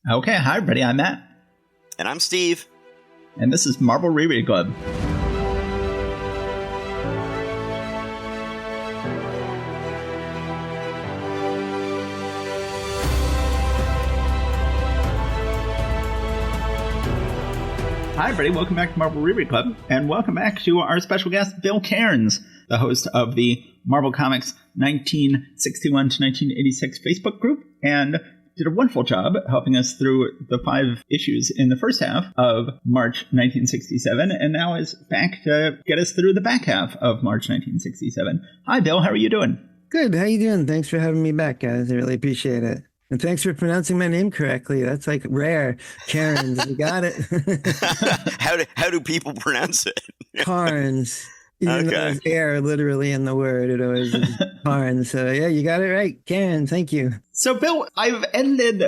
Okay, hi everybody, I'm Matt. And I'm Steve. And this is Marvel Reread Club. Hi everybody, welcome back to Marvel Reread Club, and welcome back to our special guest, Bill Cairns, the host of the Marvel Comics 1961 to 1986 Facebook group, and did a wonderful job helping us through the 5 issues in the first half of March 1967, and now is back to get us through the back half of March 1967. Hi, Bill. How are you doing? Good. How you doing? Thanks for having me back, guys. I really appreciate it. And thanks for pronouncing my name correctly. That's like rare. Cairns. You got it. How do people pronounce it? Cairns. Even though there's air literally in the word, it always is Cairns. So yeah, you got it right. Cairns. Thank you. So, Bill, I've edited,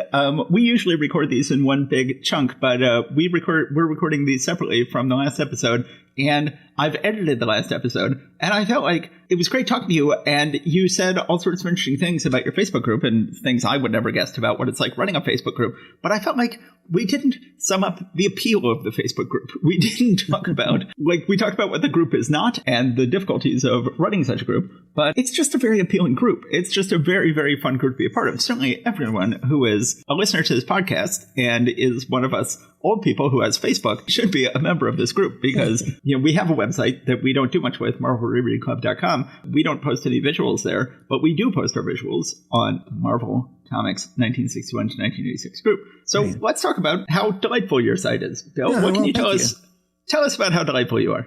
we usually record these in one big chunk, but we're recording these separately from the last episode, and I've edited the last episode, and I felt like it was great talking to you, and you said all sorts of interesting things about your Facebook group, and things I would never guessed about what it's like running a Facebook group, but I felt like we didn't sum up the appeal of the Facebook group. We didn't talk about, we talked about what the group is not, and the difficulties of running such a group, but it's just a very appealing group. It's just a very, very fun group to be a part of. Certainly everyone who is a listener to this podcast and is one of us old people who has Facebook should be a member of this group because we have a website that we don't do much with, marvelrereadclub.com. We don't post any visuals there, but we do post our visuals on Marvel Comics 1961 to 1986 group. So let's talk about how delightful your site is. Bill, what can you tell us? Tell us about how delightful you are.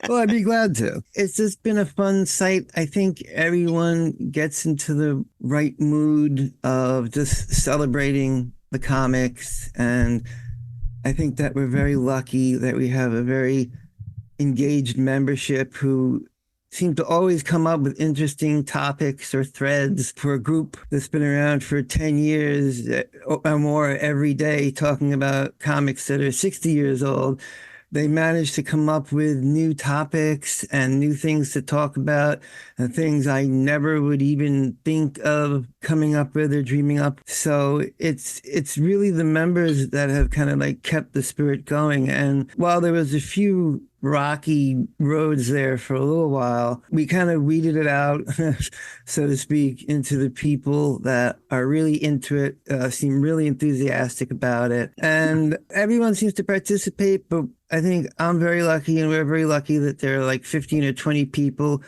Well, I'd be glad to. It's just been a fun site. I think everyone gets into the right mood of just celebrating the comics. And I think that we're very lucky that we have a very engaged membership who seem to always come up with interesting topics or threads for a group that's been around for 10 years or more every day talking about comics that are 60 years old. They managed to come up with new topics and new things to talk about and things I never would even think of coming up with or dreaming up. So it's really the members that have kind of like kept the spirit going. And while there was a few rocky roads there for a little while, we kind of weeded it out, so to speak, into the people that are really into it, seem really enthusiastic about it. And everyone seems to participate, but I think I'm very lucky and we're very lucky that there are like 15 or 20 people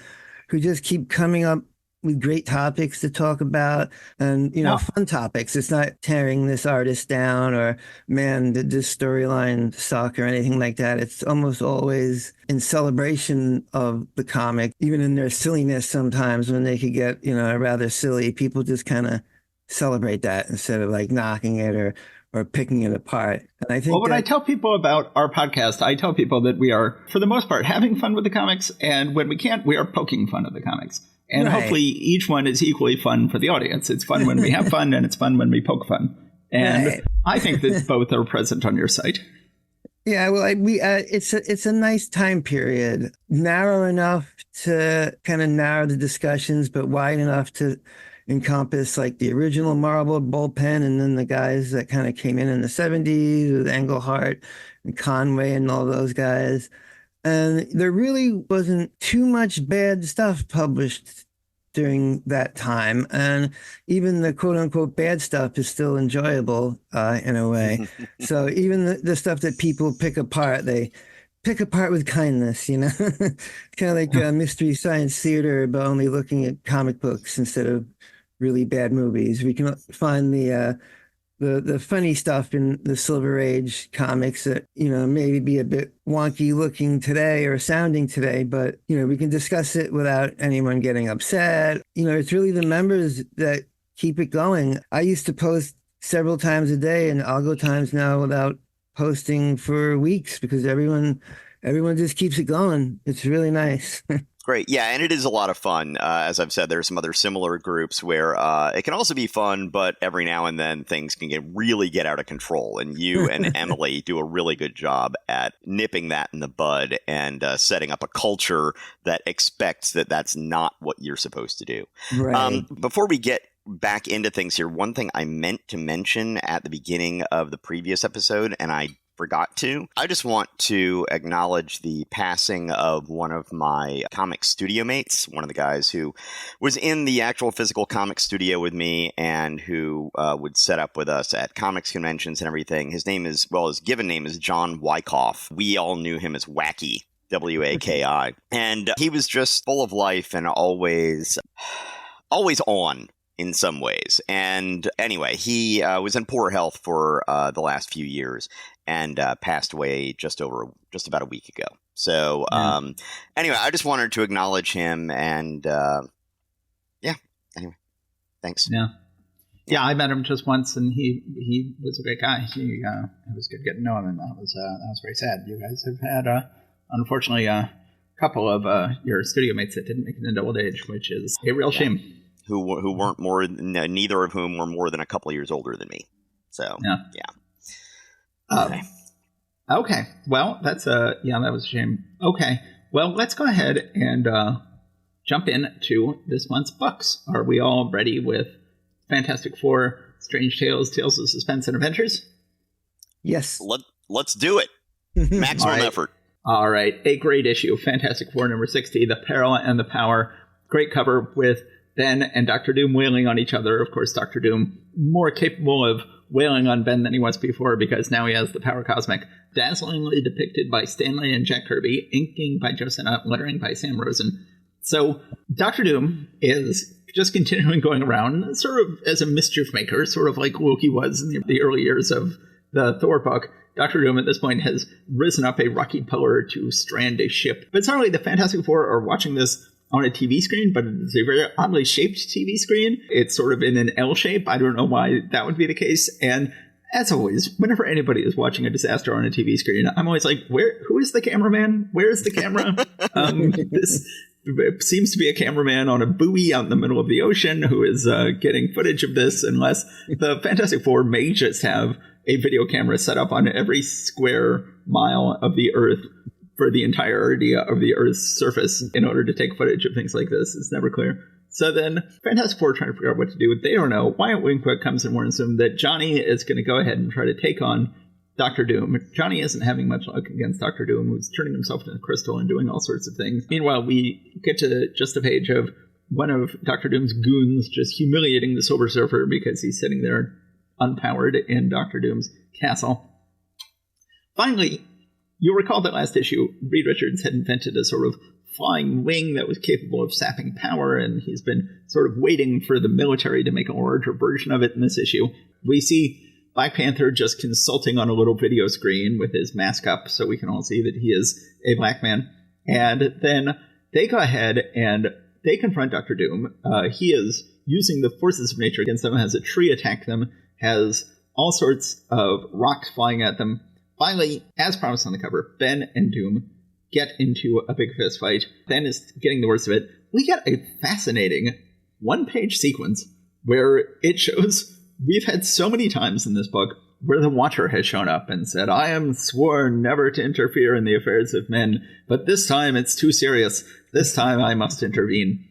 who just keep coming up with great topics to talk about and, fun topics. It's not tearing this artist down or, man, did this storyline suck or anything like that. It's almost always in celebration of the comic, even in their silliness sometimes when they could get, rather silly. People just kind of celebrate that instead of like knocking it or picking it apart. And I think when I tell people about our podcast, I tell people that we are, for the most part, having fun with the comics. And when we can't, we are poking fun at the comics. And hopefully each one is equally fun for the audience. It's fun when we have fun, and it's fun when we poke fun. And I think that both are present on your site. Yeah, well, it's a nice time period, narrow enough to kind of narrow the discussions, but wide enough to encompass like the original Marvel bullpen, and then the guys that kind of came in the 70s with Englehart and Conway and all those guys. And there really wasn't too much bad stuff published during that time. And even the quote unquote bad stuff is still enjoyable in a way. So even the stuff that people pick apart, they pick apart with kindness, kind of like Mystery Science Theater, but only looking at comic books instead of really bad movies. We can find the funny stuff in the Silver Age comics that, maybe be a bit wonky looking today or sounding today, but, we can discuss it without anyone getting upset. It's really the members that keep it going. I used to post several times a day, and I'll go times now without posting for weeks because everyone just keeps it going. It's really nice. Great. Yeah, and it is a lot of fun. As I've said, there are some other similar groups where it can also be fun, but every now and then things can really get out of control. And you and Emily do a really good job at nipping that in the bud and setting up a culture that expects that that's not what you're supposed to do. Right. Before we get back into things here, one thing I meant to mention at the beginning of the previous episode, and I forgot to. I just want to acknowledge the passing of one of my comic studio mates, one of the guys who was in the actual physical comic studio with me and who would set up with us at comics conventions and everything. His name is, well, his given name is John Wyckoff. We all knew him as Wacky, W-A-K-I. And he was just full of life and always on in some ways. And anyway, he was in poor health for the last few years and passed away just about a week ago. So anyway, I just wanted to acknowledge him and anyway, thanks. Yeah, I met him just once, and he was a great guy. It was good getting to know him, and that was very sad. You guys have had, unfortunately, a couple of your studio mates that didn't make it into old age, which is a real shame. Who weren't more, neither of whom were more than a couple of years older than me. So Okay. Well, that's that was a shame. Okay. Well, let's go ahead and jump into this month's books. Are we all ready with Fantastic Four, Strange Tales, Tales of Suspense, and Avengers? Yes. Let's do it. Maximum effort. All right. A great issue. Fantastic Four number 60, The Peril and the Power. Great cover with Ben and Dr. Doom wailing on each other. Of course, Dr. Doom more capable of wailing on Ben than he was before because now he has the power cosmic. Dazzlingly depicted by Stanley and Jack Kirby, inking by Joe Sinnott, lettering by Sam Rosen. So Dr. Doom is just continuing going around sort of as a mischief maker, sort of like Loki was in the early years of the Thor book. Dr. Doom at this point has risen up a rocky pillar to strand a ship. But suddenly the Fantastic Four are watching this on a TV screen, but it's a very oddly shaped TV screen. It's sort of in an L shape. I don't know why that would be the case. And as always, whenever anybody is watching a disaster on a TV screen, I'm always like, who is the cameraman? Where is the camera? This seems to be a cameraman on a buoy out in the middle of the ocean who is getting footage of this, unless the Fantastic Four may just have a video camera set up on every square mile of the Earth for the entirety of the Earth's surface in order to take footage of things like this. It's never clear. So then Fantastic Four are trying to figure out what to do. They don't know. Wyatt Wingfoot comes and warns them that Johnny is going to go ahead and try to take on Dr. Doom. Johnny isn't having much luck against Dr. Doom, who's turning himself into a crystal and doing all sorts of things. Meanwhile, we get to just a page of one of Dr. Doom's goons just humiliating the Silver Surfer because he's sitting there unpowered in Dr. Doom's castle. Finally, you'll recall that last issue, Reed Richards had invented a sort of flying wing that was capable of sapping power, and he's been sort of waiting for the military to make a larger version of it in this issue. We see Black Panther just consulting on a little video screen with his mask up so we can all see that he is a black man. And then they go ahead and they confront Dr. Doom. He is using the forces of nature against them, has a tree attack them, has all sorts of rocks flying at them. Finally, as promised on the cover, Ben and Doom get into a big fist fight. Ben is getting the worst of it. We get a fascinating one-page sequence where it shows we've had so many times in this book where the Watcher has shown up and said, I am sworn never to interfere in the affairs of men, but this time it's too serious. This time I must intervene.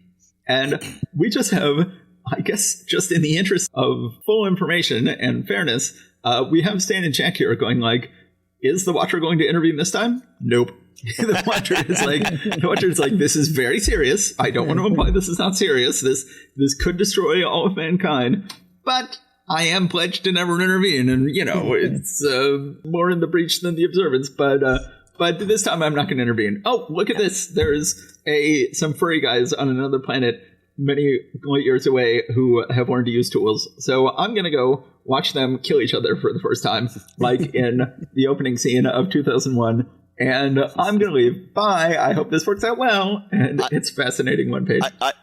And we just have, I guess, just in the interest of full information and fairness, we have Stan and Jack here going like, is the Watcher going to intervene this time? Nope. The Watcher is like, this is very serious. I don't want to imply this is not serious. This could destroy all of mankind. But I am pledged to never intervene. And, you know, it's more in the breach than the observance. But this time I'm not going to intervene. Oh, look at this. There's some furry guys on another planet many light years away who have learned to use tools. So I'm going to go watch them kill each other for the first time, like in the opening scene of 2001. And I'm going to leave. Bye. I hope this works out well. And it's fascinating one page.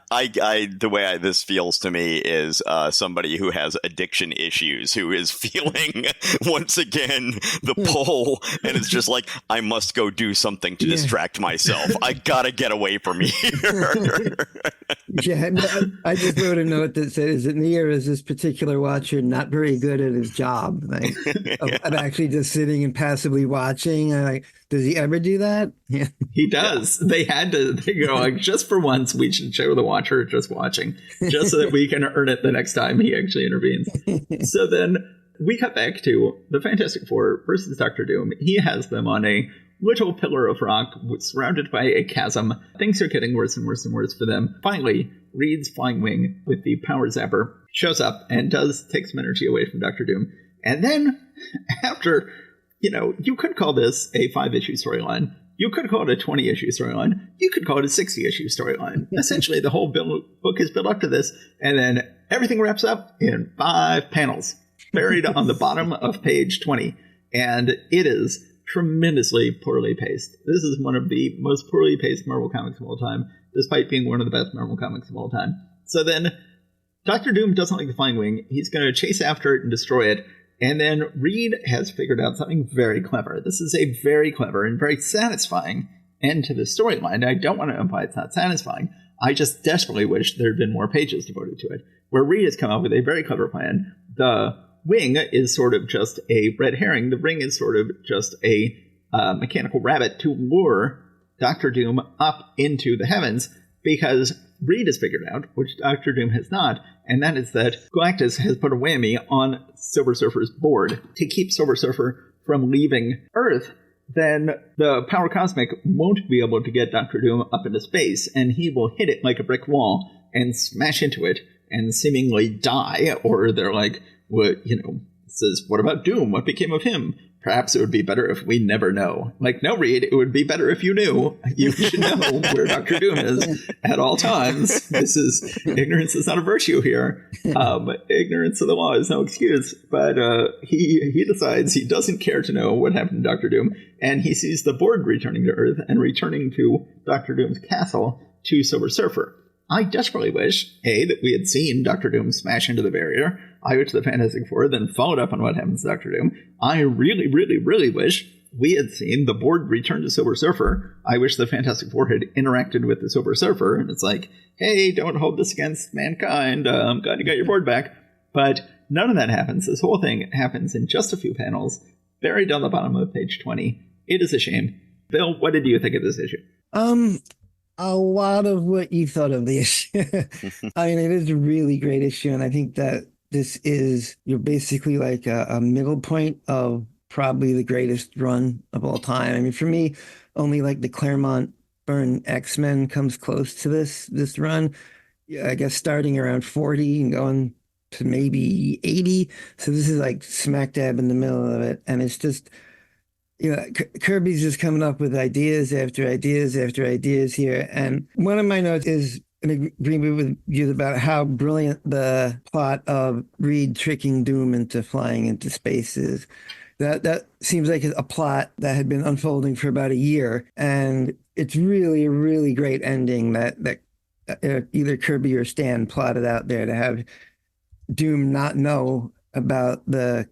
The way this feels to me is somebody who has addiction issues, who is feeling once again the pull, and it's just like, I must go do something to distract myself. I gotta get away from here. Yeah, I just wrote a note that says that Nia is this particular watcher not very good at his job, like of actually just sitting and passively watching. Like, does he ever do that? Yeah, he does. They go like, just for once, we should show the watcher just watching, just so that we can earn it the next time he actually intervenes. So then we cut back to the Fantastic Four versus Doctor Doom. He has them on a little pillar of rock surrounded by a chasm. Things are getting worse and worse and worse for them. Finally, Reed's flying wing with the power zapper shows up and does take some energy away from Doctor Doom. And then, after, you could call this a 5-issue storyline. You could call it a 20-issue storyline. You could call it a 60-issue storyline. Essentially, the whole book is built up to this, and then everything wraps up in 5 panels, buried on the bottom of page 20. And it is tremendously poorly paced. This is one of the most poorly paced Marvel comics of all time, despite being one of the best Marvel comics of all time. So then, Doctor Doom doesn't like the flying wing. He's going to chase after it and destroy it. And then Reed has figured out something very clever. This is a very clever and very satisfying end to the storyline. I don't want to imply it's not satisfying. I just desperately wish there had been more pages devoted to it, where Reed has come up with a very clever plan. The wing is sort of just a red herring. The ring is sort of just a mechanical rabbit to lure Doctor Doom up into the heavens, because Reed has figured out, which Doctor Doom has not, and that is that Galactus has put a whammy on Silver Surfer's board to keep Silver Surfer from leaving Earth. Then the Power Cosmic won't be able to get Doctor Doom up into space, and he will hit it like a brick wall and smash into it and seemingly die. Or they're like, says, what about Doom? What became of him? Perhaps it would be better if we never know. Like, no, Reed, it would be better if you knew. You should know where Doctor Doom is at all times. Ignorance is not a virtue here. Ignorance of the law is no excuse. But he decides he doesn't care to know what happened to Doctor Doom. And he sees the board returning to Earth and returning to Doctor Doom's castle to Silver Surfer. I desperately wish, A, that we had seen Doctor Doom smash into the barrier. I wish the Fantastic Four then followed up on what happens to Doctor Doom. I really, really, really wish we had seen the board return to Silver Surfer. I wish the Fantastic Four had interacted with the Silver Surfer, and it's like, hey, don't hold this against mankind. I'm glad you got your board back. But none of that happens. This whole thing happens in just a few panels, buried on the bottom of page 20. It is a shame. Bill, what did you think of this issue? A lot of what you thought of the issue. I mean, it is a really great issue, and I think that you're basically like a middle point of probably the greatest run of all time. I mean, for me, only like the Claremont Byrne X-Men comes close to this run. Yeah, I guess starting around 40 and going to maybe 80. So this is like smack dab in the middle of it, and it's just, Kirby's just coming up with ideas after ideas after ideas here. And one of my notes is an agreement with you about how brilliant the plot of Reed tricking Doom into flying into space is. That seems like a plot that had been unfolding for about a year. And it's really a really great ending that either Kirby or Stan plotted out there, to have Doom not know about the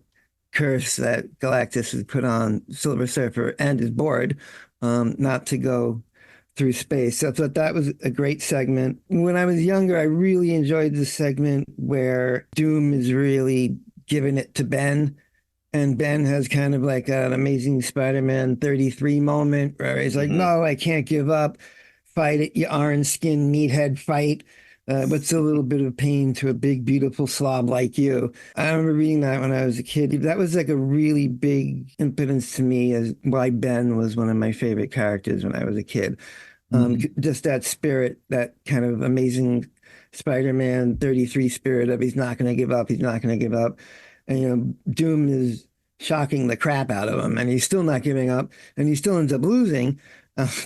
curse that Galactus has put on Silver Surfer and his board, not to go through space. So I thought that was a great segment. When I was younger, I really enjoyed the segment where Doom is really giving it to Ben, and Ben has kind of like an Amazing Spider-Man 33 moment where he's like, no, I can't give up. Fight it, you orange skin meathead, fight. What's a little bit of pain to a big, beautiful slob like you? I remember reading that when I was a kid. That was like a really big impetus to me as why Ben was one of my favorite characters when I was a kid. Just that spirit, that kind of Amazing Spider-Man 33 spirit of he's not going to give up, he's not going to give up. And, Doom is shocking the crap out of him, and he's still not giving up, and he still ends up losing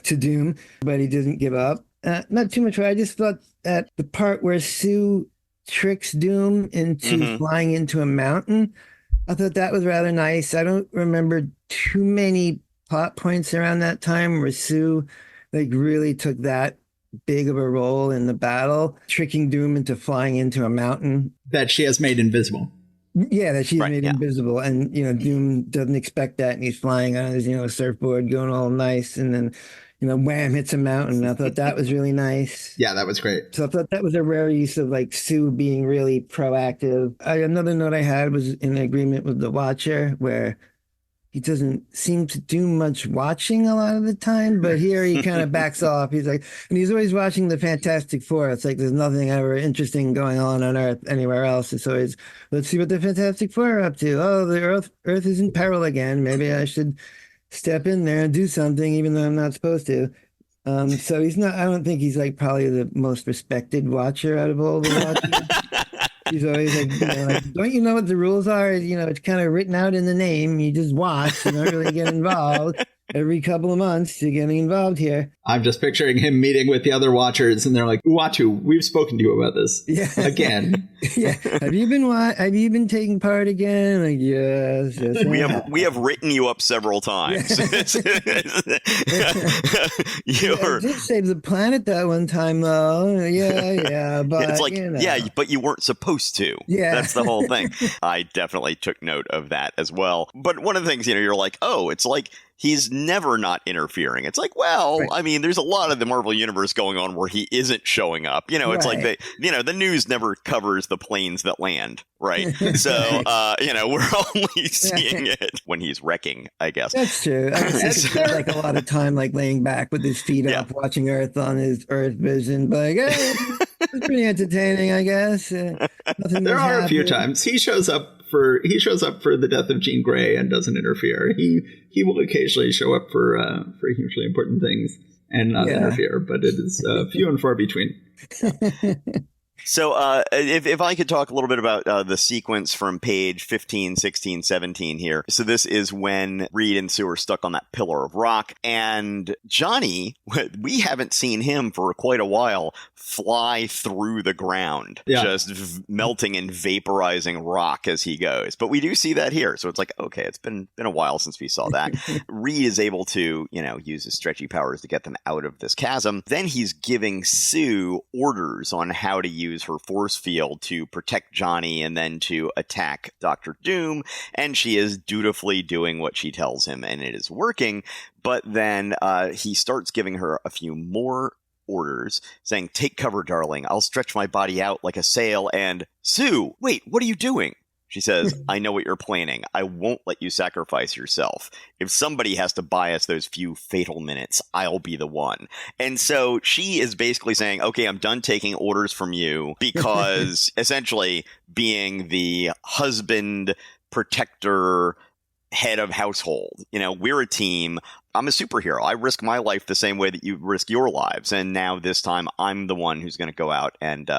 to Doom, but he doesn't give up. Not too much. I just thought that the part where Sue tricks Doom into flying into a mountain, I thought that was rather nice. I don't remember too many plot points around that time where Sue really took that big of a role in the battle, tricking Doom into flying into a mountain that she has made invisible. Yeah, that she's made invisible, and Doom doesn't expect that, and he's flying on his surfboard, going all nice, and then wham, hits a mountain. I thought that was really nice. Yeah, that was great. So I thought that was a rare use of like Sue being really proactive. Another note I had was in agreement with the Watcher, where he doesn't seem to do much watching a lot of the time, but here he kind of backs off. He's like, and he's always watching the Fantastic Four. It's like there's nothing ever interesting going on Earth anywhere else. It's always, let's see what the Fantastic Four are up to. Oh, the Earth is in peril again. Maybe I should step in there and do something, even though I'm not supposed to. So he's not. I don't think he's like probably the most respected Watcher out of all the Watchers. He's always like, don't you know what the rules are? It's kind of written out in the name. You just watch. You don't really get involved. Every couple of months, you're getting involved here. I'm just picturing him meeting with the other Watchers, and they're like, Uatu, we've spoken to you about this again. Yeah. Have you been taking part again? Like, yes. We have written you up several times. I did save the planet that one time, though. Yeah. But it's like, but you weren't supposed to. Yeah. That's the whole thing. I definitely took note of that as well. But one of the things, you're like, oh, it's like, he's never not interfering. It's like, well, right. I mean, there's a lot of the Marvel Universe going on where he isn't showing up. It's like the news never covers the planes that land, right? So, we're only seeing it when he's wrecking, I guess. That's true. That's like a lot of time, like laying back with his feet up, watching Earth on his Earth vision. But it's pretty entertaining, I guess. There are a few times he shows up for the death of Jean Grey and doesn't interfere. He will occasionally show up for hugely important things and not interfere, but it is few and far between. So if I could talk a little bit about the sequence from page 15, 16, 17 here. So this is when Reed and Sue are stuck on that pillar of rock. And Johnny, we haven't seen him for quite a while, fly through the ground, just melting and vaporizing rock as he goes. But we do see that here. So it's like, okay, it's been a while since we saw that. Reed is able to, use his stretchy powers to get them out of this chasm. Then he's giving Sue orders on how to use her force field to protect Johnny and then to attack Dr. Doom, and she is dutifully doing what she tells him, and it is working. But then he starts giving her a few more orders, saying, "Take cover, darling. I'll stretch my body out like a sail." And Sue, wait, what are you doing? She says, "I know what you're planning. I won't let you sacrifice yourself. If somebody has to buy us those few fatal minutes, I'll be the one." And so she is basically saying, okay, I'm done taking orders from you, because essentially being the husband, protector, head of household, we're a team. I'm a superhero. I risk my life the same way that you risk your lives. And now this time I'm the one who's going to go out and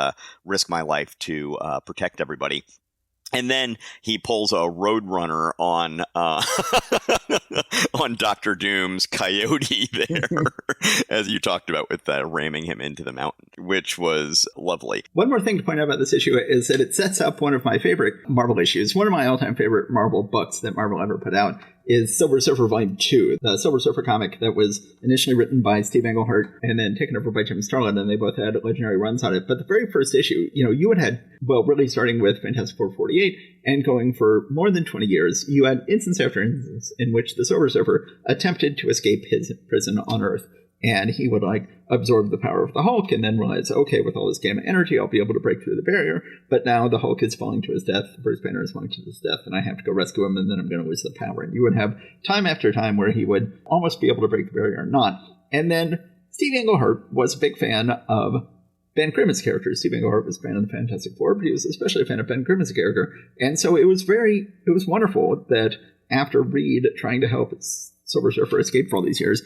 risk my life to protect everybody. And then he pulls a Roadrunner on on Dr. Doom's coyote there, as you talked about, with ramming him into the mountain, which was lovely. One more thing to point out about this issue is that it sets up one of my favorite Marvel issues. One of my all-time favorite Marvel books that Marvel ever put out is Silver Surfer Volume 2, the Silver Surfer comic that was initially written by Steve Englehart and then taken over by Jim Starlin, and they both had legendary runs on it. But the very first issue, you had, really starting with Fantastic Four 48 and going for more than 20 years, you had instance after instance in which the Silver Surfer attempted to escape his prison on Earth. And he would absorb the power of the Hulk and then realize, okay, with all this gamma energy, I'll be able to break through the barrier. But now the Hulk is falling to his death. Bruce Banner is falling to his death, and I have to go rescue him, and then I'm going to lose the power. And you would have time after time where he would almost be able to break the barrier or not. And then Steve Englehart was a big fan of Ben Grimm's character. Steve Englehart was a fan of the Fantastic Four, but he was especially a fan of Ben Grimm's character. And so it was wonderful that after Reed trying to help Silver Surfer escape for all these years,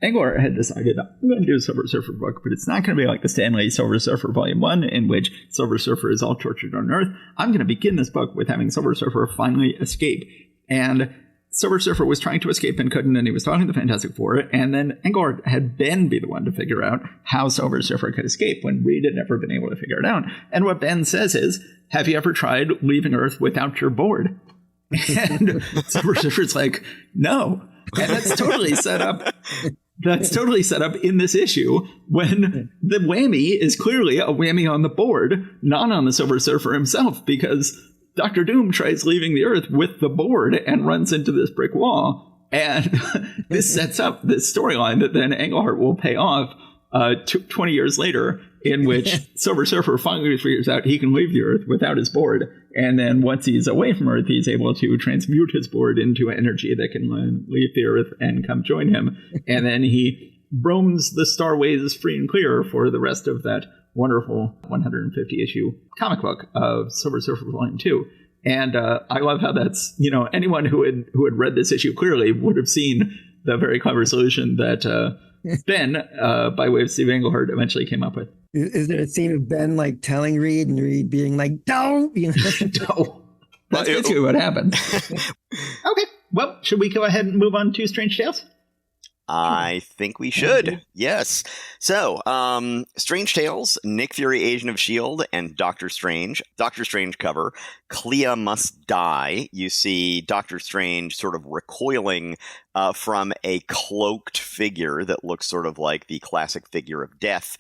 Englehart had decided, I'm going to do a Silver Surfer book, but it's not going to be like the Stan Lee Silver Surfer Volume 1, in which Silver Surfer is all tortured on Earth. I'm going to begin this book with having Silver Surfer finally escape. And Silver Surfer was trying to escape and couldn't, and he was talking to the Fantastic Four, and then Englehart had Ben be the one to figure out how Silver Surfer could escape when Reed had never been able to figure it out. And what Ben says is, have you ever tried leaving Earth without your board? And Silver Surfer's like, no. And that's totally set up. That's totally set up in this issue when the whammy is clearly a whammy on the board, not on the Silver Surfer himself, because Dr. Doom tries leaving the Earth with the board and runs into this brick wall. And this sets up this storyline that then Englehart will pay off 20 years later, in which Silver Surfer finally figures out he can leave the Earth without his board. And then once he's away from Earth, he's able to transmute his board into energy that can leave the Earth and come join him. And then he roams the starways free and clear for the rest of that wonderful 150-issue comic book of Silver Surfer Volume 2. And I love how that's, anyone who had read this issue clearly would have seen the very clever solution that Ben, by way of Steve Englehart, eventually came up with. Is there a scene of Ben like telling Reed and Reed being like, "Don't," No. That's basically what happened. Okay. Well, should we go ahead and move on to Strange Tales? I think we should. Yes. So, Strange Tales, Nick Fury, Agent of S.H.I.E.L.D., and Doctor Strange. Doctor Strange cover, Clea Must Die. You see Doctor Strange sort of recoiling from a cloaked figure that looks sort of like the classic figure of death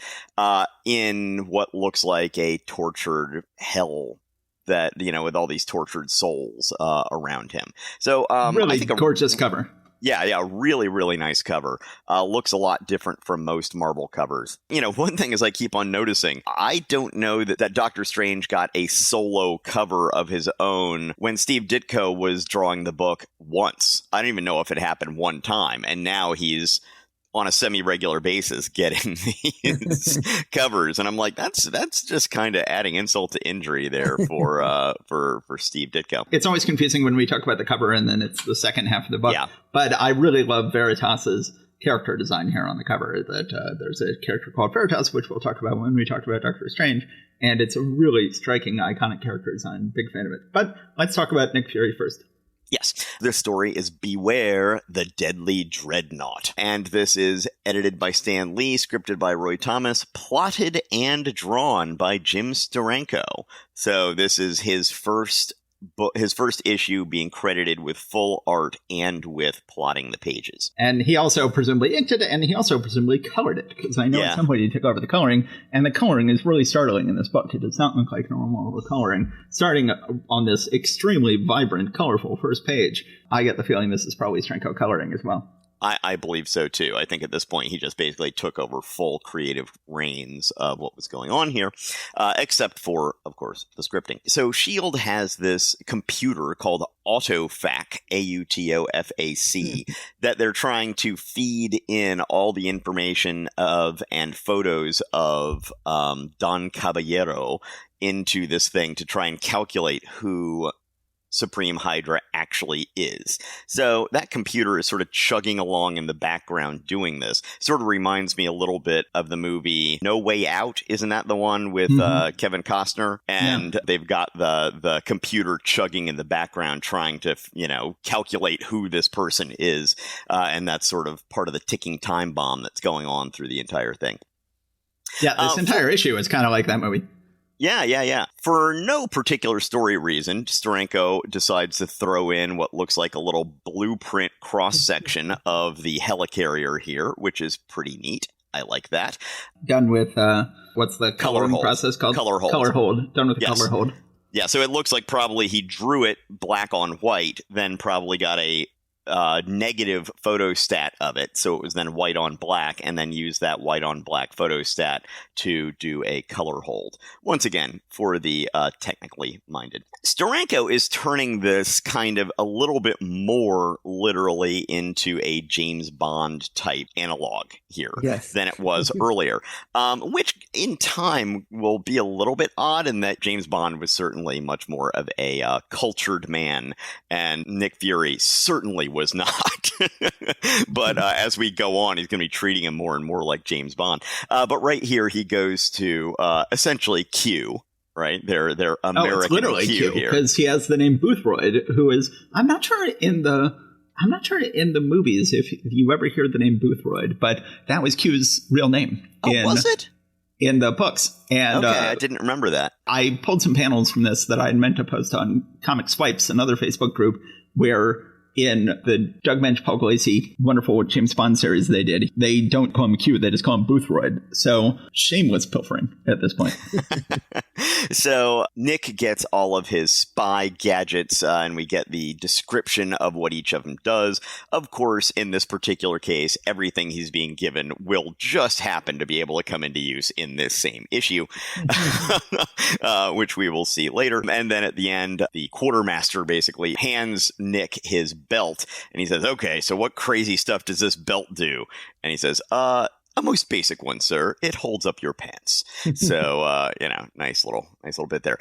in what looks like a tortured hell that, with all these tortured souls around him. So, really I think gorgeous cover. Yeah, really, really nice cover. Looks a lot different from most Marvel covers. One thing is I keep on noticing, I don't know that Doctor Strange got a solo cover of his own when Steve Ditko was drawing the book once. I don't even know if it happened one time, and now he's on a semi-regular basis getting these covers, and I'm like, that's just kind of adding insult to injury there for Steve Ditko. It's always confusing when we talk about the cover and then it's the second half of the book. Yeah. But I really love Veritas's character design here on the cover. That there's a character called Veritas, which we'll talk about when we talk about Doctor Strange, and it's a really striking, iconic character design. Big fan of it. But let's talk about Nick Fury first. Yes, this story is Beware the Deadly Dreadnought, and this is edited by Stan Lee, scripted by Roy Thomas, plotted and drawn by Jim Steranko. So this is his first issue being credited with full art and with plotting the pages. And he also presumably inked it, and he also presumably colored it, because I know at some point he took over the coloring, and the coloring is really startling in this book. It does not look like normal coloring. Starting on this extremely vibrant, colorful first page, I get the feeling this is probably Steranko coloring as well. I believe so, too. I think at this point, he just basically took over full creative reins of what was going on here, except for, of course, the scripting. So S.H.I.E.L.D. has this computer called AutoFac, AutoFac, that they're trying to feed in all the information of and photos of Don Caballero into this thing to try and calculate who Supreme Hydra actually is. So that computer is sort of chugging along in the background doing this. Sort of reminds me a little bit of the movie No Way Out. Isn't that the one with Kevin Costner? And they've got the computer chugging in the background trying to, calculate who this person is. And that's sort of part of the ticking time bomb that's going on through the entire thing. Yeah, this entire issue is kind of like that movie. Yeah. For no particular story reason, Steranko decides to throw in what looks like a little blueprint cross-section of the helicarrier here, which is pretty neat. I like that. Done with, what's the coloring process called? Color hold. Color hold. Done with the color hold. Yeah, so it looks like probably he drew it black on white, then probably got a negative photostat of it, so it was then white on black, and then used that white on black photostat to do a color hold. Once again, for the technically minded. Steranko is turning this kind of a little bit more literally into a James Bond type analog here than it was earlier, which in time will be a little bit odd in that James Bond was certainly much more of a cultured man, and Nick Fury certainly was not. But as we go on, he's going to be treating him more and more like James Bond. But right here, he goes to essentially Q. Right, they're American it's literally Q here because he has the name Boothroyd, who is I'm not sure in the movies if you ever hear the name Boothroyd, but that was Q's real name. Was it? In the books. And I didn't remember that. I pulled some panels from this that I had meant to post on Comic Swipes, another Facebook group, where in the Doug Mensch, Paul Gulacy, wonderful James Bond series they did, they don't call him Q, they just call him Boothroyd. So shameless pilfering at this point. So Nick gets all of his spy gadgets, and we get the description of what each of them does. Of course, in this particular case, everything he's being given will just happen to be able to come into use in this same issue, which we will see later. And then at the end, the quartermaster basically hands Nick his belt, and he says, "Okay, so what crazy stuff does this belt do?" And he says, a most basic one, sir. It holds up your pants." So, nice little bit there.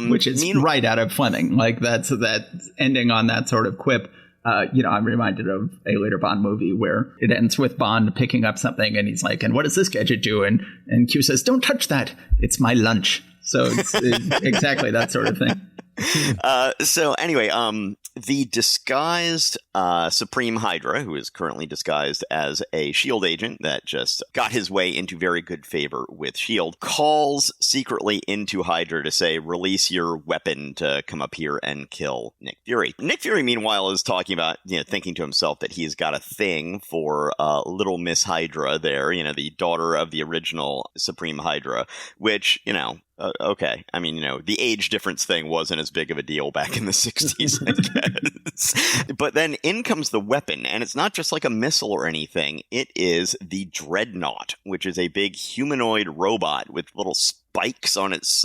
Which is right out of Fleming. Like that ending on that sort of quip. I'm reminded of a later Bond movie where it ends with Bond picking up something and he's like, "And what does this gadget do?" And Q says, "Don't touch that. It's my lunch." So it's exactly that sort of thing. So anyway, the disguised Supreme Hydra, who is currently disguised as a S.H.I.E.L.D. agent that just got his way into very good favor with S.H.I.E.L.D., calls secretly into Hydra to say, "Release your weapon to come up here and kill Nick Fury." Nick Fury, meanwhile, is talking about, thinking to himself that he's got a thing for little Miss Hydra there, the daughter of the original Supreme Hydra, which, okay. I mean, the age difference thing wasn't as big of a deal back in the 60s, I guess. But then in comes the weapon, and it's not just like a missile or anything. It is the Dreadnought, which is a big humanoid robot with little spikes on its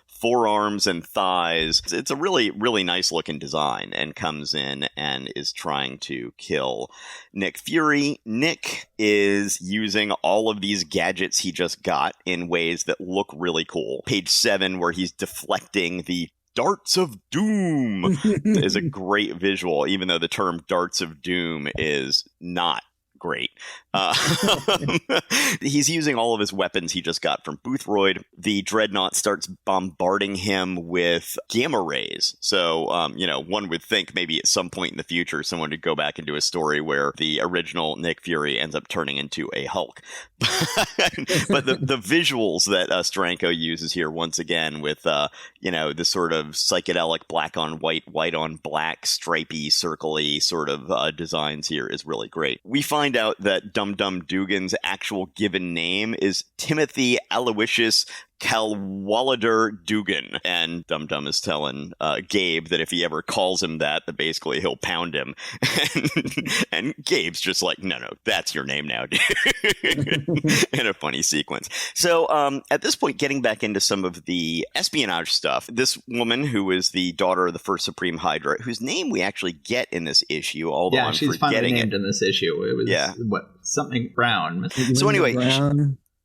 forearms and thighs. It's a really, really nice looking design, and comes in and is trying to kill Nick Fury. Nick is using all of these gadgets he just got in ways that look really cool. Page 7, where he's deflecting the darts of doom is a great visual, even though the term darts of doom is not great. He's using all of his weapons he just got from Boothroyd. The Dreadnought starts bombarding him with gamma rays. So, one would think maybe at some point in the future someone would go back and do a story where the original Nick Fury ends up turning into a Hulk. But the visuals that Steranko uses here, once again, with this sort of psychedelic black on white, white on black, stripy, circly sort of designs here is really great. We find out that Dum Dum Dugan's actual given name is Timothy Aloysius Cadwallader Dugan, and Dum Dum is telling Gabe that if he ever calls him that basically he'll pound him. And Gabe's just like, no, that's your name now, dude. In a funny sequence. So at this point, getting back into some of the espionage stuff, this woman who is the daughter of the first Supreme Hydra, whose name we actually get in this issue, although I'm she's forgetting finally named in this issue. It was something Brown. So anyway,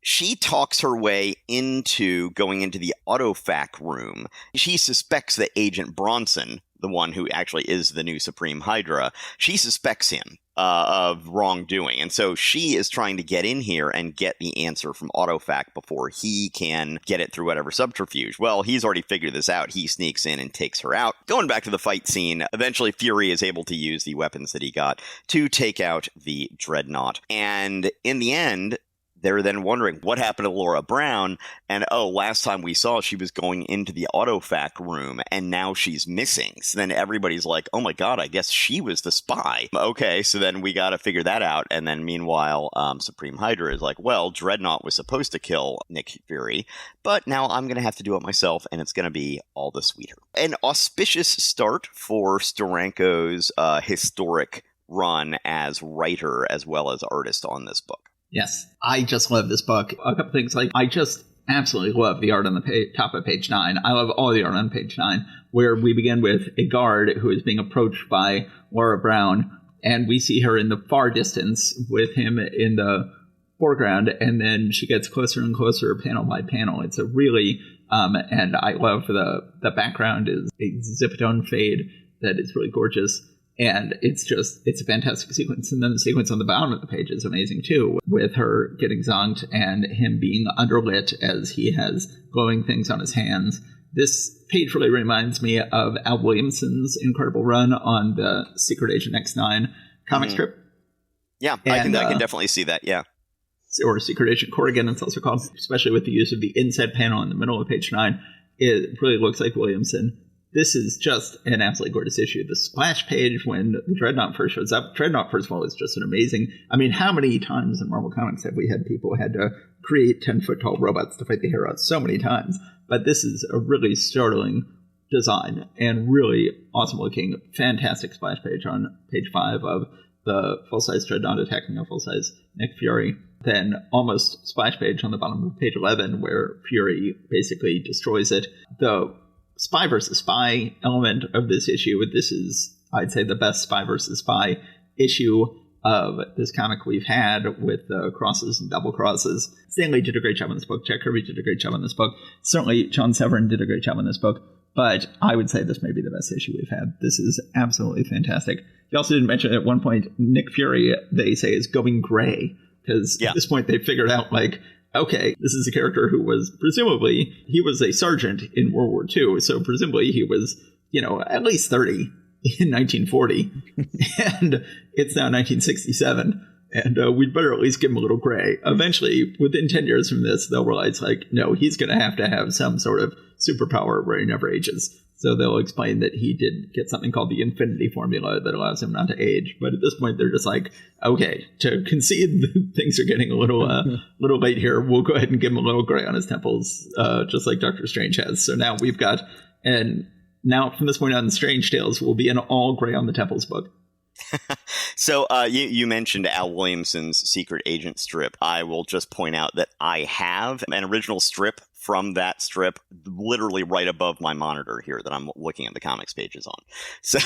she talks her way into going into the autofac room. She suspects that Agent Bronson, the one who actually is the new Supreme Hydra, she suspects him of wrongdoing. And so she is trying to get in here and get the answer from autofac before he can get it through whatever subterfuge. Well, he's already figured this out. He sneaks in and takes her out. Going back to the fight scene, eventually Fury is able to use the weapons that he got to take out the Dreadnought. And in the end, they're then wondering what happened to Laura Brown, and last time we saw she was going into the autofac room, and now she's missing. So then everybody's like, oh my god, I guess she was the spy. Okay, so then we gotta figure that out, and then meanwhile, Supreme Hydra is like, well, Dreadnought was supposed to kill Nick Fury, but now I'm gonna have to do it myself, and it's gonna be all the sweeter. An auspicious start for Steranko's historic run as writer as well as artist on this book. Yes, I just love this book. A couple things, I just absolutely love the art on the top of page 9. I love all the art on page 9, where we begin with a guard who is being approached by Laura Brown, and we see her in the far distance with him in the foreground, and then she gets closer and closer panel by panel. It's a really, and I love the background is a zipatone fade that is really gorgeous. And it's a fantastic sequence. And then the sequence on the bottom of the page is amazing, too, with her getting zonked and him being underlit as he has glowing things on his hands. This page really reminds me of Al Williamson's incredible run on the Secret Agent X9 comic strip. Yeah, I can definitely see that, yeah. Or Secret Agent Corrigan, it's also called, especially with the use of the inset panel in the middle of page 9. It really looks like Williamson. This is just an absolutely gorgeous issue. The splash page when the Dreadnought first shows up. Dreadnought, first of all, is just an amazing... I mean, how many times in Marvel Comics have we had people who had to create 10-foot tall robots to fight the heroes? So many times. but this is a really startling design and really awesome looking, fantastic splash page on page 5 of the full-size Dreadnought attacking a full-size Nick Fury. Then almost splash page on the bottom of page 11 where Fury basically destroys it. The spy versus spy element of this issue, this is, I'd say, the best spy versus spy issue of this comic we've had, with the crosses and double crosses. Stan Lee did a great job on this book. Jack Kirby did a great job on this book. Certainly John Severin did a great job on this book. But I would say this may be the best issue we've had. This is absolutely fantastic. You also didn't mention at one point, Nick Fury, they say, is going gray. Because at this point they figured out, like, okay, this is a character who was presumably, he was a sergeant in World War II. So presumably he was, at least 30 in 1940. And it's now 1967. And we'd better at least give him a little gray. Eventually, within 10 years from this, they'll realize, like, no, he's going to have some sort of superpower where he never ages. So they'll explain that he did get something called the Infinity Formula that allows him not to age. But at this point, they're just like, okay, to concede that things are getting a little late here, we'll go ahead and give him a little gray on his temples, just like Doctor Strange has. So now we've got, and now from this point on, Strange Tales will be an all gray on the temples book. So you mentioned Al Williamson's Secret Agent strip. I will just point out that I have an original strip from that strip literally right above my monitor here that I'm looking at the comics pages on. So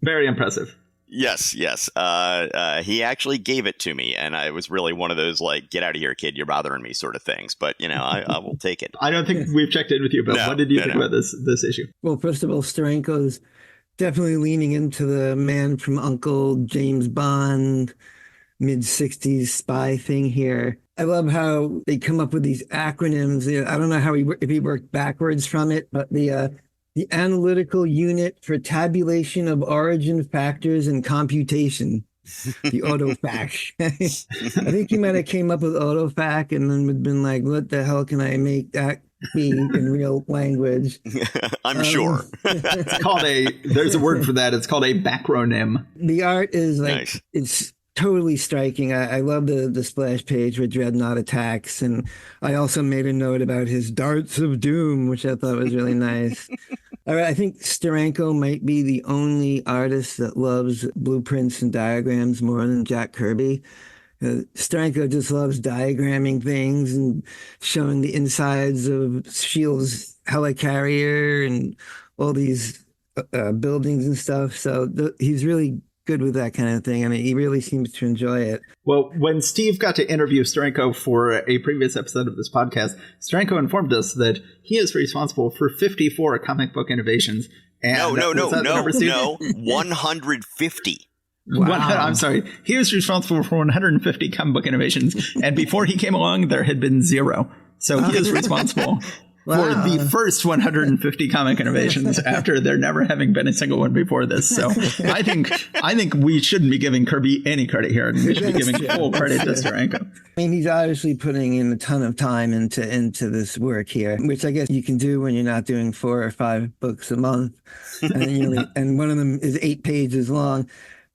very impressive. Yes. He actually gave it to me, and it was really one of those, like, get out of here, kid, you're bothering me sort of things. But, I will take it. I don't think we've checked in with you, but what did you think about this issue? Well, first of all, Steranko's definitely leaning into the Man from U.N.C.L.E., James Bond, mid-60s spy thing here. I love how they come up with these acronyms. I don't know if he worked backwards from it, but the Analytical Unit for Tabulation of Origin Factors and Computation, the AutoFac. I think he might have came up with AutoFac and then been like, what the hell can I make that be in real language? I'm sure. There's a word for that. It's called a backronym. The art is like, nice. It's totally striking. I love the splash page where Dreadnought attacks. And I also made a note about his darts of doom, which I thought was really nice. All right, I think Steranko might be the only artist that loves blueprints and diagrams more than Jack Kirby. Steranko just loves diagramming things and showing the insides of S.H.I.E.L.D.'s helicarrier and all these buildings and stuff. So he's really good with that kind of thing. I mean, he really seems to enjoy it. Well, when Steve got to interview Steranko for a previous episode of this podcast, Steranko informed us that he is responsible for 54 comic book innovations. And no, 150. Wow. I'm sorry. He was responsible for 150 comic book innovations, and before he came along, there had been 0. So he is responsible for the first 150 comic innovations after there never having been a single one before this. So I think we shouldn't be giving Kirby any credit here, and we should be giving full credit to Steranko. I mean, he's obviously putting in a ton of time into this work here, which I guess you can do when you're not doing 4 or 5 books a month, and one of them is 8 pages long.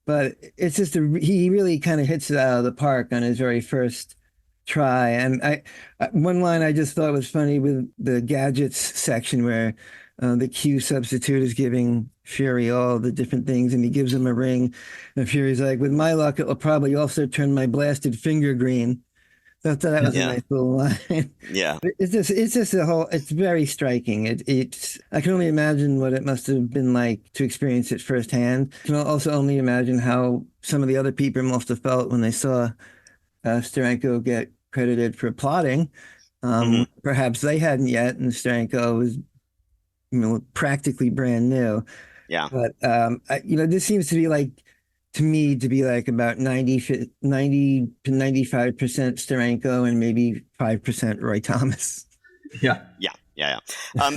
But it's just he really kind of hits it out of the park on his very first try. And one line I just thought was funny with the gadgets section where the Q substitute is giving Fury all the different things, and he gives him a ring. And Fury's like, with my luck, it'll probably also turn my blasted finger green. So I thought that was a nice little line. Yeah. It's just it's very striking. It's I can only imagine what it must have been like to experience it firsthand. I can also only imagine how some of the other people must have felt when they saw Steranko get credited for plotting. Perhaps they hadn't yet, and Steranko was practically brand new. Yeah. But this seems to be like, to me, to be like about 90 to 95% Steranko and maybe 5% Roy Thomas. Yeah.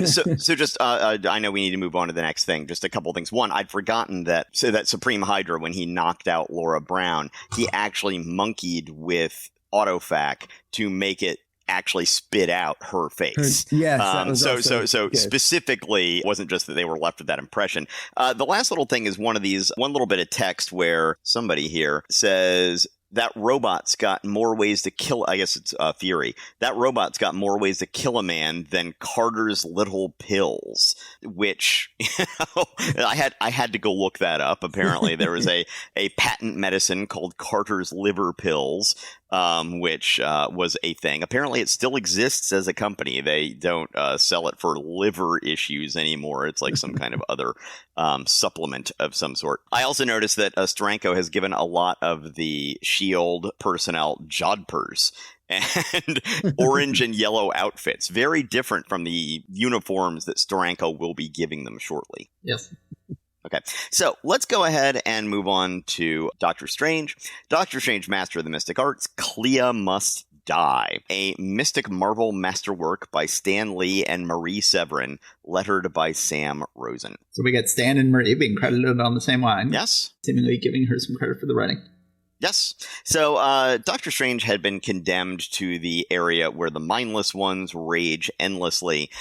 So just, I know we need to move on to the next thing. Just a couple things. One, I'd forgotten that Supreme Hydra, when he knocked out Laura Brown, he actually monkeyed with AutoFac to make it actually spit out her face. Yes. So specifically, it wasn't just that they were left with that impression. The last little thing is one little bit of text where somebody here says, that robot's got more ways to kill. I guess it's Fury. That robot's got more ways to kill a man than Carter's little pills, which I had to go look that up. Apparently, there was a patent medicine called Carter's liver pills, which was a thing. Apparently, it still exists as a company. They don't sell it for liver issues anymore. It's like some kind of other supplement of some sort. I also noticed that Steranko has given a lot of the S.H.I.E.L.D. personnel jodhpurs and orange and yellow outfits. Very different from the uniforms that Steranko will be giving them shortly. Yes. Okay, so let's go ahead and move on to Doctor Strange. Doctor Strange, Master of the Mystic Arts, Clea Must Die, a Mystic Marvel masterwork by Stan Lee and Marie Severin, lettered by Sam Rosen. So we get Stan and Marie being credited on the same line. Yes. Seemingly giving her some credit for the writing. Yes. So Doctor Strange had been condemned to the area where the mindless ones rage endlessly.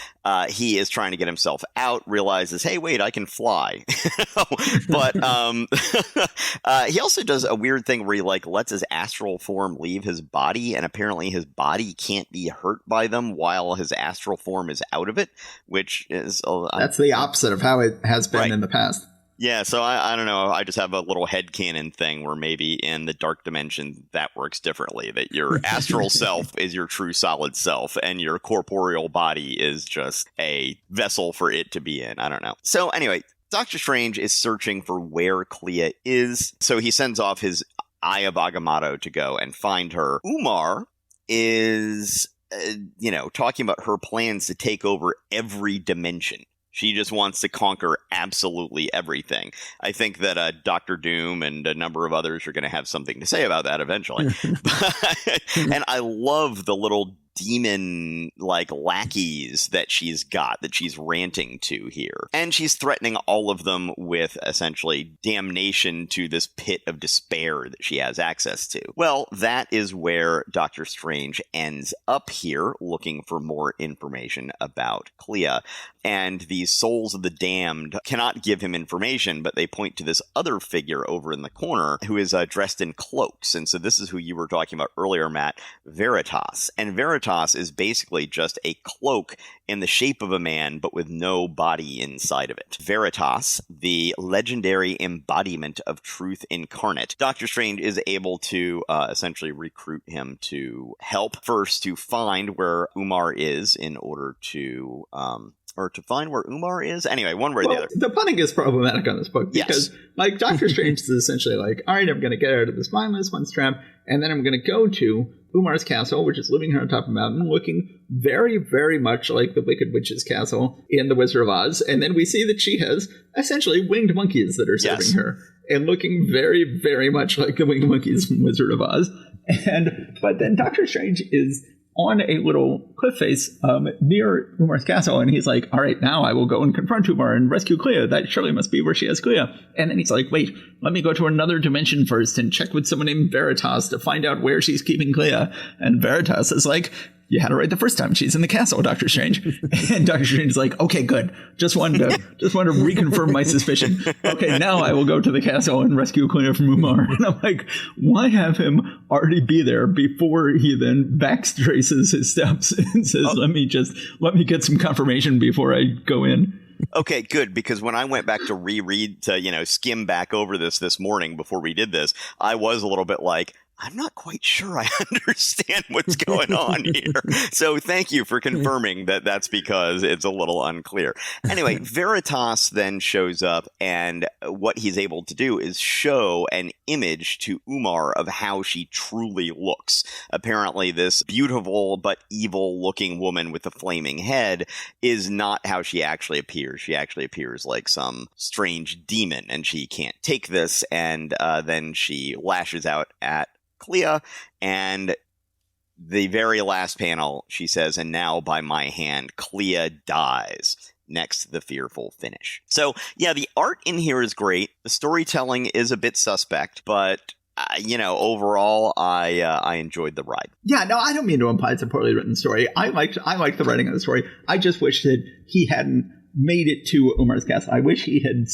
He is trying to get himself out, realizes, hey, wait, I can fly. But he also does a weird thing where he lets his astral form leave his body, and apparently his body can't be hurt by them while his astral form is out of it, which is... That's the opposite of how it has been right. in the past. Yeah, so I don't know. I just have a little headcanon thing where maybe in the dark dimension that works differently, that your astral self is your true solid self and your corporeal body is just a vessel for it to be in. I don't know. So anyway, Doctor Strange is searching for where Clea is. So he sends off his Eye of Agamotto to go and find her. Umar is, talking about her plans to take over every dimension. She just wants to conquer absolutely everything. I think that Dr. Doom and a number of others are going to have something to say about that eventually. And I love the little demon lackeys that she's got, that she's ranting to here. And she's threatening all of them with essentially damnation to this pit of despair that she has access to. Well, that is where Doctor Strange ends up here, looking for more information about Clea. And these souls of the damned cannot give him information, but they point to this other figure over in the corner who is dressed in cloaks. And so this is who you were talking about earlier, Matt, Veritas. And Veritas is basically just a cloak in the shape of a man, but with no body inside of it. Veritas, the legendary embodiment of truth incarnate. Doctor Strange is able to essentially recruit him to help first to find where Umar is in order to... or to find where Umar is. Anyway, one way or the other. The punning is problematic on this book because, Doctor Strange is essentially all right, I'm going to get out of this mindless one's trap, and then I'm going to go to Umar's castle, which is living here on top of a mountain, looking very, very much like the Wicked Witch's castle in The Wizard of Oz. And then we see that she has essentially winged monkeys that are serving her, and looking very, very much like the winged monkeys from Wizard of Oz. But then Doctor Strange is on a little cliff face near Umar's castle, and he's like, all right, now I will go and confront Umar and rescue Clea. That surely must be where she has Clea. And then he's like, wait, let me go to another dimension first and check with someone named Veritas to find out where she's keeping Clea. And Veritas is like, you had it right the first time. She's in the castle, Doctor Strange. And Doctor Strange is like, okay, good. Just wanted to reconfirm my suspicion. Okay, now I will go to the castle and rescue Clea from Umar. And I'm like, why have him already be there before he then backtraces his steps and says, let me get some confirmation before I go in. Okay, good, because when I went back to reread, to, skim back over this morning before we did this, I was a little bit like, I'm not quite sure I understand what's going on here. So thank you for confirming that that's because it's a little unclear. Anyway, Veritas then shows up, and what he's able to do is show an image to Umar of how she truly looks. Apparently, this beautiful but evil-looking woman with a flaming head is not how she actually appears. She actually appears like some strange demon, and she can't take this, and then she lashes out at Clea, and the very last panel, she says, and now by my hand, Clea dies. Next to the fearful finish. So, yeah, the art in here is great. The storytelling is a bit suspect, but overall, I enjoyed the ride. Yeah, no, I don't mean to imply it's a poorly written story. I liked the writing of the story. I just wish that he hadn't made it to Umar's castle. I wish he had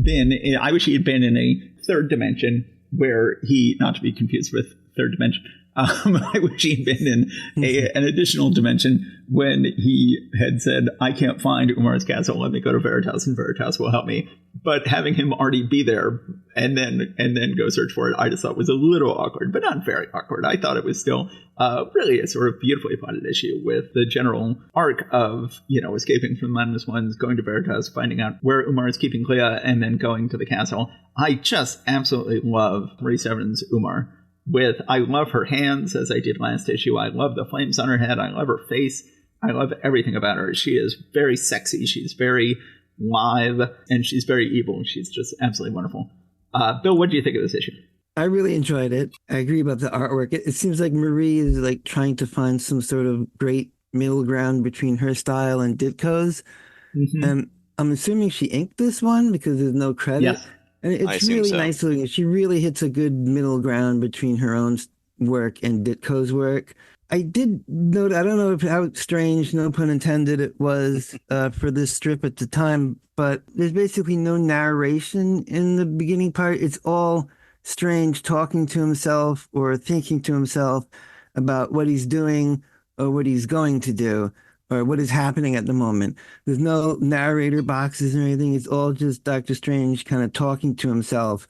been in a third dimension where he, not to be confused with Third Dimension, I wish he'd been in an additional dimension when he had said, I can't find Umar's castle, let me go to Veritas and Veritas will help me. But having him already be there and then go search for it, I just thought was a little awkward, but not very awkward. I thought it was still really a sort of beautifully plotted issue with the general arc of, escaping from the Madness Ones, going to Veritas, finding out where Umar is keeping Clea, and then going to the castle. I just absolutely love Marie Severin's Umar. I love her hands, as I did last issue. I love the flames on her head. I love her face. I love everything about her. She is very sexy. She's very live, and she's very evil. She's just absolutely wonderful. Bill, what do you think of this issue? I really enjoyed it. I agree about the artwork. It seems like Marie is like trying to find some sort of great middle ground between her style and Ditko's. Mm-hmm. And I'm assuming she inked this one because there's no credit. Yeah. And it's really nice looking. She really hits a good middle ground between her own work and Ditko's work. I did note, I don't know how strange, no pun intended, it was for this strip at the time, but there's basically no narration in the beginning part. It's all Strange talking to himself or thinking to himself about what he's doing or what he's going to do, or what is happening at the moment. There's no narrator boxes or anything. It's all just Dr. Strange kind of talking to himself,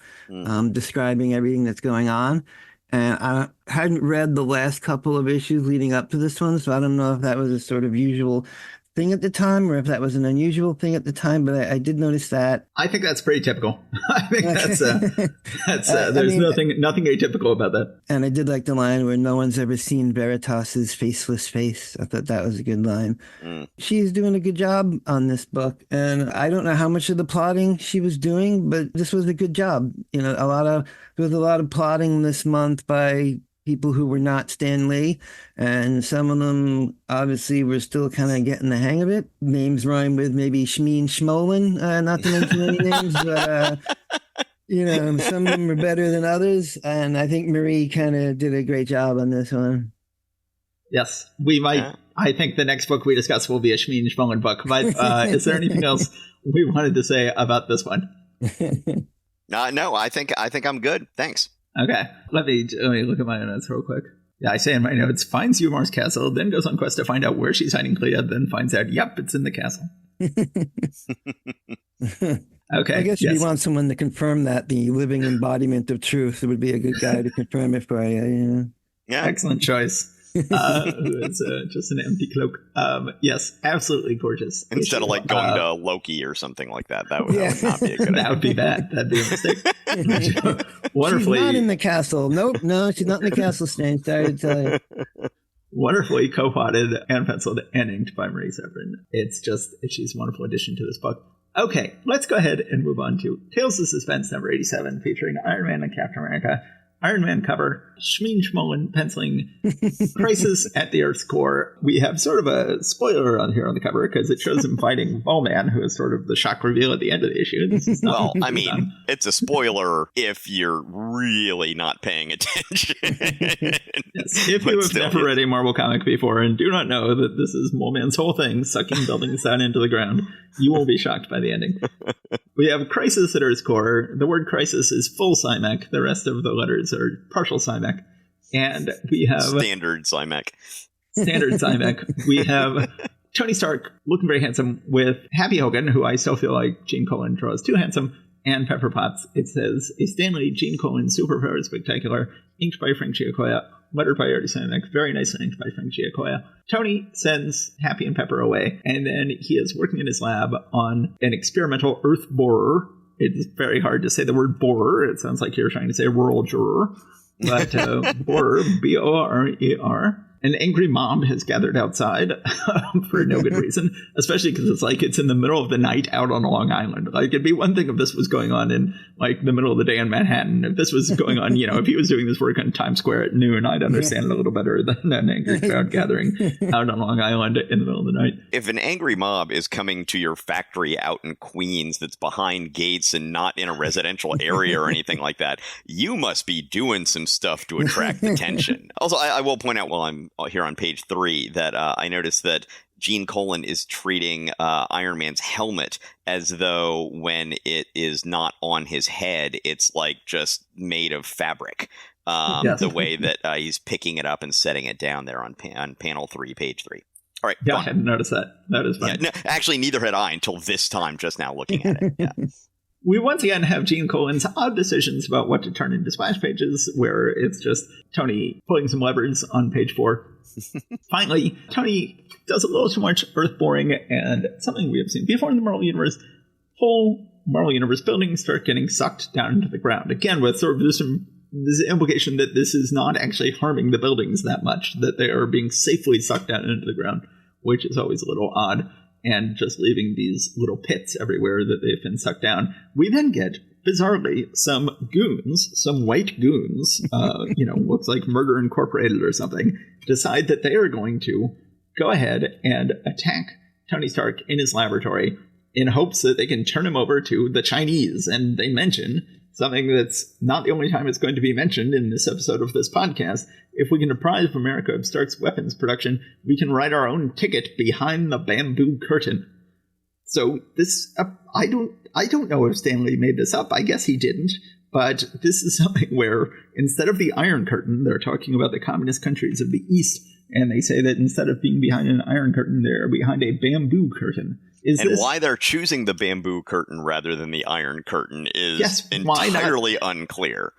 describing everything that's going on. And I hadn't read the last couple of issues leading up to this one, so I don't know if that was a sort of usual thing at the time or if that was an unusual thing at the time, but I did notice that. I think that's pretty typical. I think there's nothing atypical about that. And I did like the line where no one's ever seen Veritas's faceless face. I thought that was a good line. She's doing a good job on this book, and I don't know how much of the plotting she was doing, but this was a good job. There was a lot of plotting this month by people who were not Stan Lee, and some of them obviously were still kind of getting the hang of it. Names rhyme with maybe Shmeen Schmolin, not to mention any names, but some of them were better than others, and I think Marie kind of did a great job on this one. Yes, we might. Yeah. I think the next book we discuss will be a Shmeen Schmolin book, but is there anything else we wanted to say about this one? No, I think I'm good. Thanks. Okay, let me look at my notes real quick. Yeah, I say in my notes, finds Umar's castle, then goes on quest to find out where she's hiding Clea, then finds out, yep, it's in the castle. Okay. I guess if you want someone to confirm that, the living embodiment of truth, it would be a good guy to confirm it for you. Yeah, excellent choice. It's just an empty cloak. Yes, absolutely gorgeous. Instead of going to Loki or something like that. That would not be a good idea. That would be bad. That'd be a mistake. Wonderfully, she's not in the castle. Nope, no, she's not in the castle, Strange. Sorry to tell you. Wonderfully co-plotted and penciled and inked by Marie Severin. She's a wonderful addition to this book. Okay, let's go ahead and move on to Tales of Suspense number 87, featuring Iron Man and Captain America. Iron Man cover, Shmeen Schmolin penciling, Crisis at the Earth's Core. We have sort of a spoiler on here on the cover because it shows him fighting Ballman, who is sort of the shock reveal at the end of the issue. This is not it's a spoiler if you're really not paying attention. Yes, if you have never read a Marvel comic before and do not know that this is Moleman's whole thing, sucking buildings down into the ground, you will be shocked by the ending. We have Crisis at Earth's Core. The word crisis is full Cymac. The rest of the letters are partial Cymac. And we have... Standard Cymac. Standard Cymac. We have Tony Stark looking very handsome with Happy Hogan, who I still feel like Gene Colan draws too handsome, and Pepper Potts. It says, a Stanley Gene Colan Superpower Spectacular, inked by Frank Giacoya, lettered by Artie Cymac, very nicely inked by Frank Giacoya. Tony sends Happy and Pepper away, and then he is working in his lab on an experimental Earth borer. It's very hard to say the word borer. It sounds like you're trying to say rural juror. But borer, B-O-R-E-R. An angry mob has gathered outside for no good reason, especially because it's in the middle of the night out on Long Island. It'd be one thing if this was going on in the middle of the day in Manhattan. If this was going on, if he was doing this work on Times Square at noon, I'd understand it a little better than an angry crowd gathering out on Long Island in the middle of the night. If an angry mob is coming to your factory out in Queens that's behind gates and not in a residential area or anything like that, you must be doing some stuff to attract attention. Also, I will point out while I'm here on page 3 that I noticed that Gene Colan is treating Iron Man's helmet as though when it is not on his head, it's like just made of fabric. Yes. The way that he's picking it up and setting it down there on panel 3, page 3. All right. Yeah, I hadn't noticed that. That is fun. Yeah, no, actually, neither had I until this time, just now looking at it. Yeah. We once again have Gene Colan's odd decisions about what to turn into splash pages, where it's just Tony pulling some levers on page 4. Finally, Tony does a little too much earth boring, and something we have seen before in the Marvel Universe. Whole Marvel Universe buildings start getting sucked down into the ground. Again, with sort of this implication that this is not actually harming the buildings that much, that they are being safely sucked down into the ground, which is always a little odd, and just leaving these little pits everywhere that they've been sucked down. We then get, bizarrely, some goons, some white goons, looks like Murder Incorporated or something, decide that they are going to go ahead and attack Tony Stark in his laboratory in hopes that they can turn him over to the Chinese. And they mention something that's not the only time it's going to be mentioned in this episode of this podcast. If we can deprive America of Stark's weapons production, we can write our own ticket behind the bamboo curtain. So this, I don't know if Stanley made this up. I guess he didn't. But this is something where instead of the Iron Curtain, they're talking about the communist countries of the East. And they say that instead of being behind an Iron Curtain, they're behind a bamboo curtain. Why they're choosing the bamboo curtain rather than the Iron Curtain is entirely unclear.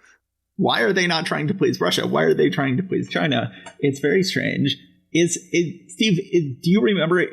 Why are they not trying to please Russia? Why are they trying to please China? It's very strange. Steve, do you remember,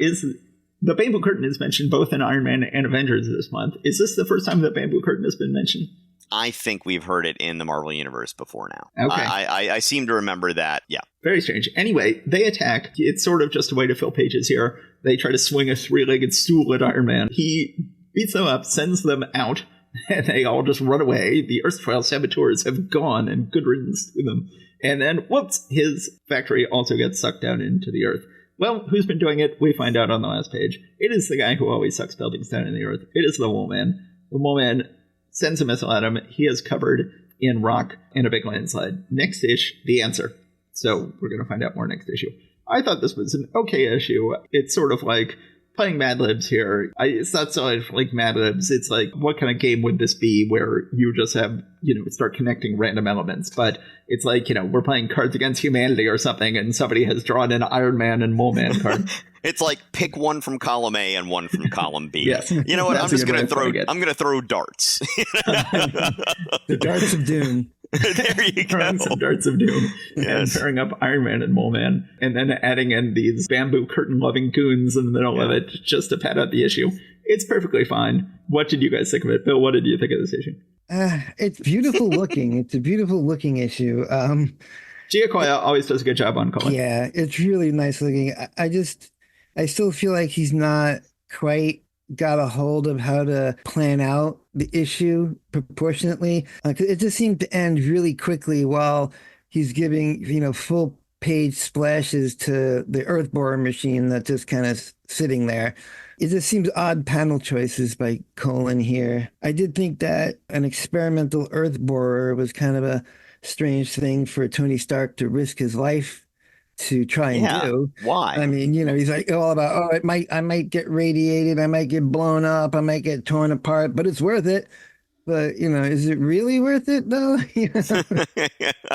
the bamboo curtain is mentioned both in Iron Man and Avengers this month. Is this the first time the bamboo curtain has been mentioned? I think we've heard it in the Marvel Universe before now. Okay. I seem to remember that, yeah. Very strange. Anyway, they attack. It's sort of just a way to fill pages here. They try to swing a 3-legged stool at Iron Man. He beats them up, sends them out, and they all just run away. The erstwhile saboteurs have gone, and good riddance to them. And then, whoops, his factory also gets sucked down into the earth. Well, who's been doing it? We find out on the last page. It is the guy who always sucks buildings down in the earth. It is the Mole Man. The Mole Man sends a missile at him. He is covered in rock and a big landslide. Next ish, the answer. So we're going to find out more next issue. I thought this was an okay issue. It's sort of like playing Mad Libs here. It's not so much like Mad Libs. It's like, what kind of game would this be where you just have, start connecting random elements? But it's like, we're playing Cards Against Humanity or something, and somebody has drawn an Iron Man and Mole Man card. It's like pick one from column A and one from column B. Yes. You know what? I'm just going to throw. I'm going to throw darts. The darts of doom. There you go. Throwing some darts of doom, yes. And pairing up Iron Man and Mole Man, and then adding in these bamboo curtain-loving goons in the middle of it just to pad out the issue. It's perfectly fine. What did you guys think of it? Bill, what did you think of this issue? It's beautiful looking. It's a beautiful looking issue. Giacoya always does a good job on color. Yeah, it's really nice looking. I still feel like he's not quite got a hold of how to plan out the issue proportionately. It just seemed to end really quickly while he's giving, full page splashes to the earth borer machine that's just kind of sitting there. It just seems odd panel choices by Colan here. I did think that an experimental earth borer was kind of a strange thing for Tony Stark to risk his life to try and do. Why? I mean, he's like all about, I might get radiated, I might get blown up, I might get torn apart, but it's worth it. But, is it really worth it, though?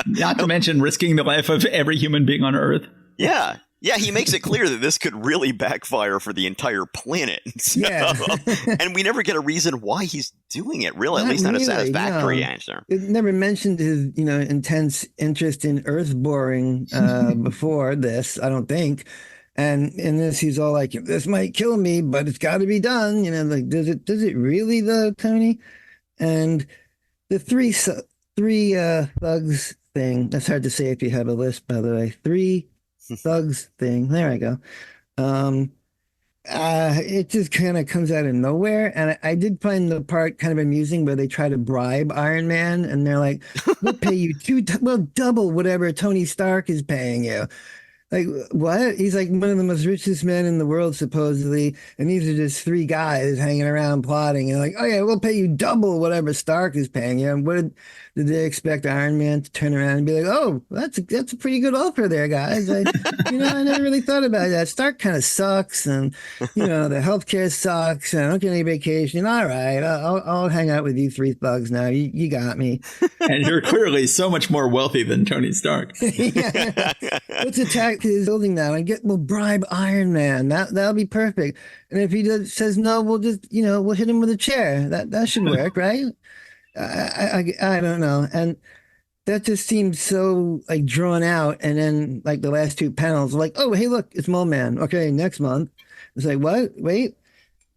Not to mention risking the life of every human being on Earth. Yeah. Yeah, he makes it clear that this could really backfire for the entire planet. So, yeah. And we never get a reason why he's doing it, really, at least not a satisfactory answer. It never mentioned his, intense interest in earth boring before this, I don't think. And in this, he's all like, this might kill me, but it's got to be done. Does it really, though, Tony? And the three thugs thing, that's hard to say if you have a list, by the way. 3 thugs thing. There I go. It just kind of comes out of nowhere. And I did find the part kind of amusing where they try to bribe Iron Man and they're like, we'll pay you double whatever Tony Stark is paying you. Like, what? He's like one of the most richest men in the world, supposedly. And these are just three guys hanging around plotting. And like, oh, yeah, we'll pay you double whatever Stark is paying you. And did they expect Iron Man to turn around and be like, oh, that's a pretty good offer there, guys. I never really thought about that. Stark kind of sucks. And, the healthcare sucks. And I don't get any vacation. All right, I'll hang out with you three thugs now. You got me. And you're clearly so much more wealthy than Tony Stark. Yeah. Let's attack his building now and we'll bribe Iron Man. That'll be perfect. And if he says no, we'll just, we'll hit him with a chair. That should work, right? I don't know. And that just seems so like drawn out. And then like the last two panels, like, oh, hey, look, it's Mole Man. Okay, next month. It's like, what? Wait.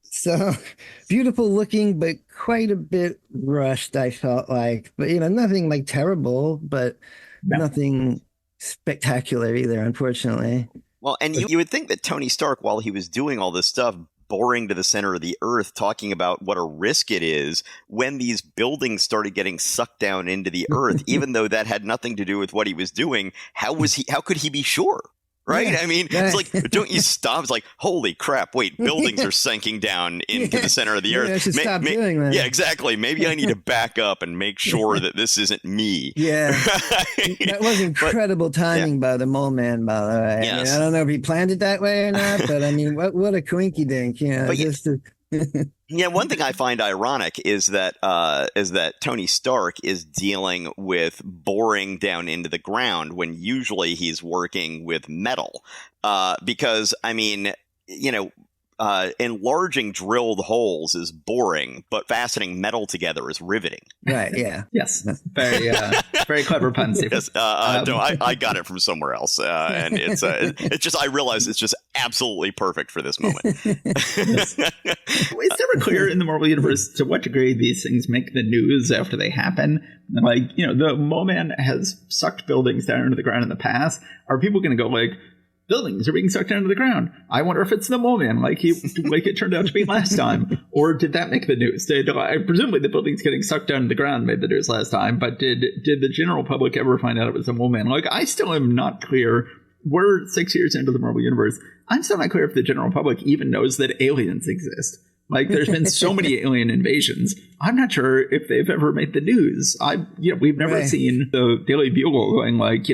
So beautiful looking, but quite a bit rushed, I felt like. But, nothing like terrible, but nothing spectacular either, unfortunately. Well, and you would think that Tony Stark, while he was doing all this stuff, boring to the center of the earth, talking about what a risk it is when these buildings started getting sucked down into the earth, even though that had nothing to do with what he was doing, how could he be sure? Right? Yeah. I mean, it's like, don't you stop? It's like, holy crap, wait, buildings are sinking down into the center of the earth. I should stop doing that. Yeah, exactly. Maybe I need to back up and make sure that this isn't me. Yeah. That was incredible timing by the Mole Man, by the way. Yes. I don't know if he planned it that way or not, but I mean, what a coinky dink, Yeah, one thing I find ironic is that Tony Stark is dealing with boring down into the ground when usually he's working with metal. Because, I mean, enlarging drilled holes is boring, but fastening metal together is riveting. Right, yeah. Yes. Very very clever pun, Steve. Yes, no, I got it from somewhere else. And it's just, I realize it's just absolutely perfect for this moment. It's never clear in the Marvel Universe to what degree these things make the news after they happen. Like, the Mole Man has sucked buildings down into the ground in the past. Are people going to go like, buildings are being sucked down to the ground? I wonder if it's the Mole Man, like it turned out to be last time. Or did that make the news? Presumably the buildings getting sucked down to the ground made the news last time, but did the general public ever find out it was the Mole Man? Like, I still am not clear. We're 6 years into the Marvel Universe. I'm still not clear if the general public even knows that aliens exist. Like, there's been so many alien invasions. I'm not sure if they've ever made the news. We've never seen the Daily Bugle going like,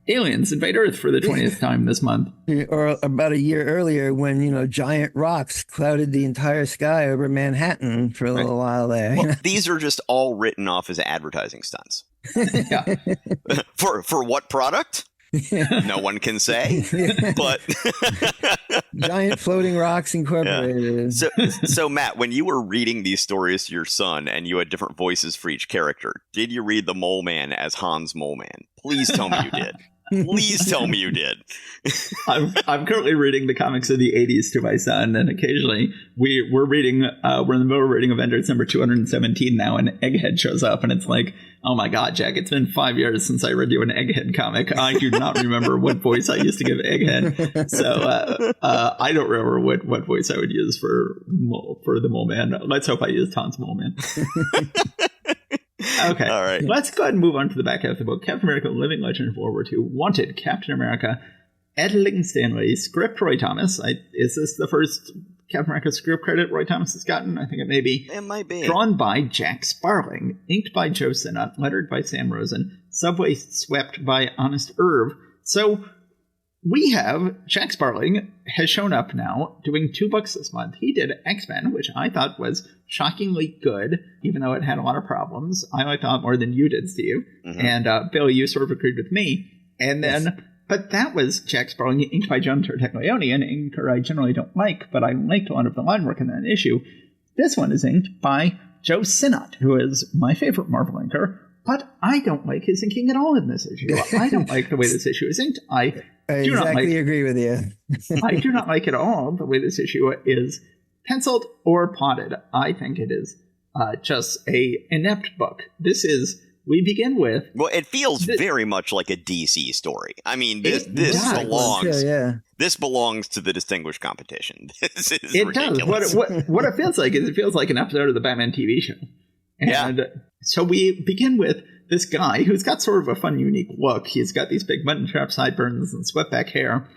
aliens invade Earth for the 20th time this month. Or about a year earlier when, giant rocks clouded the entire sky over Manhattan for a little while there. Well, these are just all written off as advertising stunts. Yeah. For what product? No one can say, but Giant Floating Rocks Incorporated. Yeah. So Matt, when you were reading these stories to your son and you had different voices for each character, did you read the Mole Man as Hans Mole Man? Please tell me you did. Please tell me you did. I'm currently reading the comics of the 80s to my son, and occasionally we're in the middle of reading Avengers number 217 now, and Egghead shows up, and it's like, oh my god, Jack, it's been 5 years since I read you an Egghead comic. I do not remember what voice I used to give Egghead, so I don't remember what voice I would use for the Mole Man. Let's hope I used Hans Mole Man. Okay. All right. Let's go ahead and move on to the back half of the book. Captain America, Living Legend of World War II, Wanted, Captain America, editing Stanley, script Roy Thomas. Is this the first Captain America script credit Roy Thomas has gotten? I think it may be. It might be. Drawn by Jack Sparling, inked by Joe Sinnott, lettered by Sam Rosen, subway swept by Honest Irv. So we have Jack Sparling has shown up now doing 2 books this month. He did X-Men, which I thought was shockingly good, even though it had a lot of problems. I liked it a lot more than you did, Steve. Mm-hmm. And Bill, you sort of agreed with me. And then, yes. But that was Jack Sparling, inked by John Tartaglione, an inker I generally don't like, but I liked a lot of the line work in that issue. This one is inked by Joe Sinnott, who is my favorite Marvel inker, but I don't like his inking at all in this issue. I don't like the way this issue is inked. I do not agree with you. I do not like at all the way this issue is penciled or plotted. I think it is just a inept book. This is, we begin with... Well, it feels very much like a DC story. I mean, this belongs... This belongs to the Distinguished Competition. This is ridiculous. Does. What it feels like is it feels like an episode of the Batman TV show. And So we begin with this guy who's got sort of a fun, unique look. He's got these big mutton chop sideburns and swept back hair,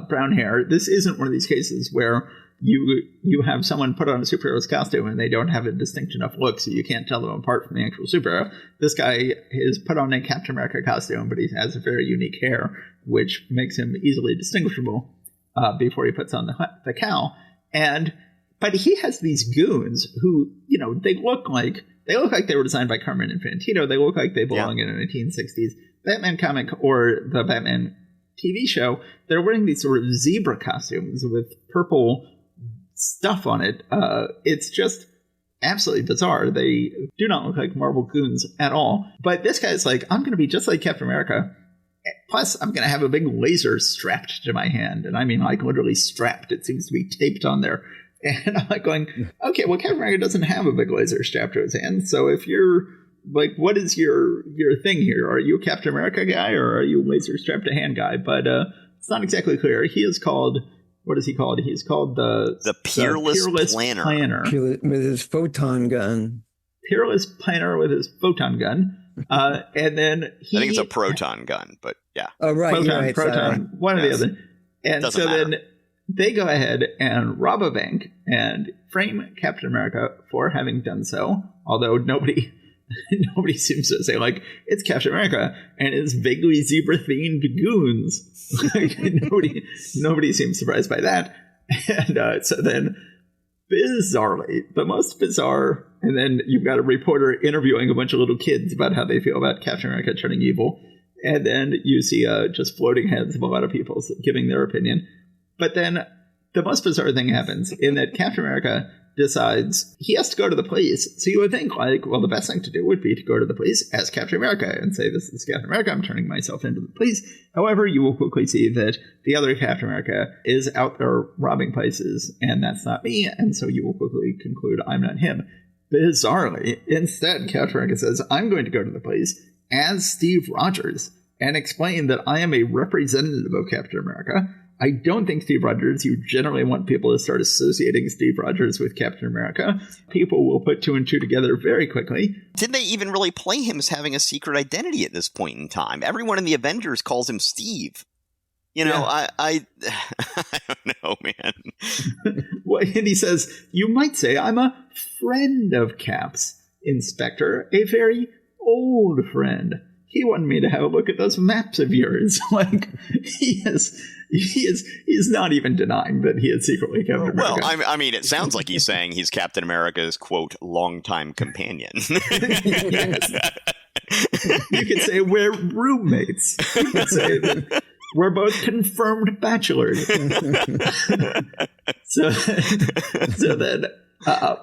brown hair. This isn't one of these cases where you have someone put on a superhero's costume and they don't have a distinct enough look so you can't tell them apart from the actual superhero. This guy is put on a Captain America costume, but he has a very unique hair, which makes him easily distinguishable before he puts on the cowl. But he has these goons who, they look like they were designed by Carmen Infantino. They look like they belong in a 1960s Batman comic or the Batman TV show. They're wearing these sort of zebra costumes with purple stuff on it. It's just absolutely bizarre. They do not look like Marvel goons at all. But this guy's like, I'm going to be just like Captain America. Plus, I'm going to have a big laser strapped to my hand. And I mean, like, literally strapped. It seems to be taped on there. And I'm like going, okay, well, Captain America doesn't have a big laser strapped to his hand. So if you're like, what is your thing here? Are you a Captain America guy or are you a laser strapped to hand guy? But it's not exactly clear. He is called, what is he called? He's called the Peerless Planner. With his photon gun. Peerless Planner with his photon gun. And then I think it's a proton gun, but yeah. Oh, right. Proton, one or the other. And Doesn't so matter. then they go ahead and rob a bank and frame Captain America for having done so, although nobody seems to say, like, it's Captain America and his vaguely zebra-themed goons. Like, nobody seems surprised by that. And so then, bizarrely, the most bizarre, and then you've got a reporter interviewing a bunch of little kids about how they feel about Captain America turning evil. And then you see just floating heads of a lot of people giving their opinion. But then the most bizarre thing happens in that Captain America decides he has to go to the police. So you would think, like, well, the best thing to do would be to go to the police as Captain America and say, this is Captain America, I'm turning myself into the police. However, you will quickly see that the other Captain America is out there robbing places, and that's not me, and so you will quickly conclude I'm not him. Bizarrely, instead, Captain America says, I'm going to go to the police as Steve Rogers and explain that I am a representative of Captain America. I don't think Steve Rogers, you generally want people to start associating Steve Rogers with Captain America. People will put two and two together very quickly. Didn't they even really play him as having a secret identity at this point in time? Everyone in the Avengers calls him Steve. I don't know, man. Well, and he says, you might say I'm a friend of Cap's, Inspector, a very old friend. He wanted me to have a look at those maps of yours. Like, he's not even denying that he is secretly Captain America. Well, I mean, it sounds like he's saying he's Captain America's, quote, longtime companion. Yes. You could say we're roommates. You could say that we're both confirmed bachelors. So then,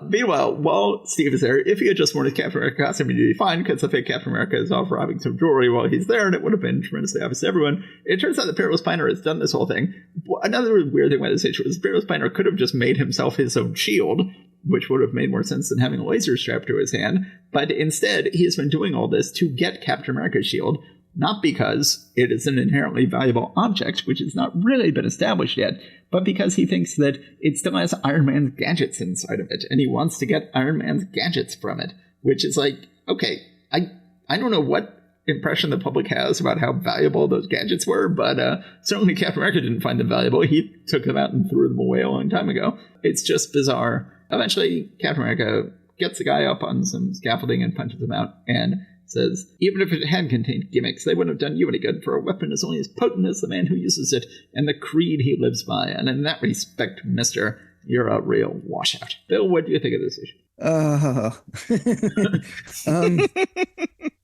meanwhile, while Steve is there, if he had just worn his Captain America costume, he'd be fine because the fake Captain America is off robbing some jewelry while he's there, and it would have been tremendously obvious to everyone. It turns out that Peerless Planner has done this whole thing. Another weird thing about this issue is Peerless Planner could have just made himself his own shield, which would have made more sense than having a laser strapped to his hand. But instead, he has been doing all this to get Captain America's shield, not because it is an inherently valuable object, which has not really been established yet, but because he thinks that it still has Iron Man's gadgets inside of it, and he wants to get Iron Man's gadgets from it, which is like, okay, I don't know what impression the public has about how valuable those gadgets were, but certainly Captain America didn't find them valuable. He took them out and threw them away a long time ago. It's just bizarre. Eventually, Captain America gets the guy up on some scaffolding and punches him out, and says, even if it had contained gimmicks, they wouldn't have done you any good, for a weapon is only as potent as the man who uses it and the creed he lives by. And in that respect, mister, you're a real washout. Bill, what do you think of this issue?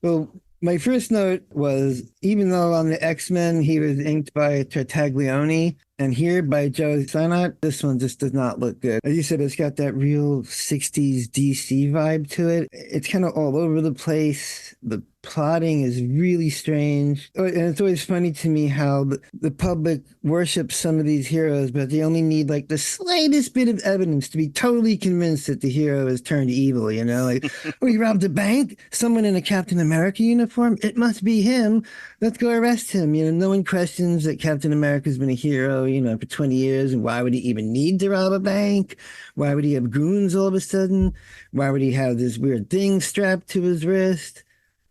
Well, my first note was, even though on the X-Men he was inked by Tartaglione, and here by Joe Sinnott, this one just does not look good. As you said, it's got that real 60s DC vibe to it. It's kind of all over the place. The plotting is really strange. And it's always funny to me how the public worships some of these heroes, but they only need like the slightest bit of evidence to be totally convinced that the hero has turned evil, Like, oh, he robbed a bank? Someone in a Captain America uniform? It must be him. let's go arrest him. No one questions that Captain America's been a hero, for 20 years. And why would he even need to rob a bank? Why would he have goons all of a sudden? Why would he have this weird thing strapped to his wrist?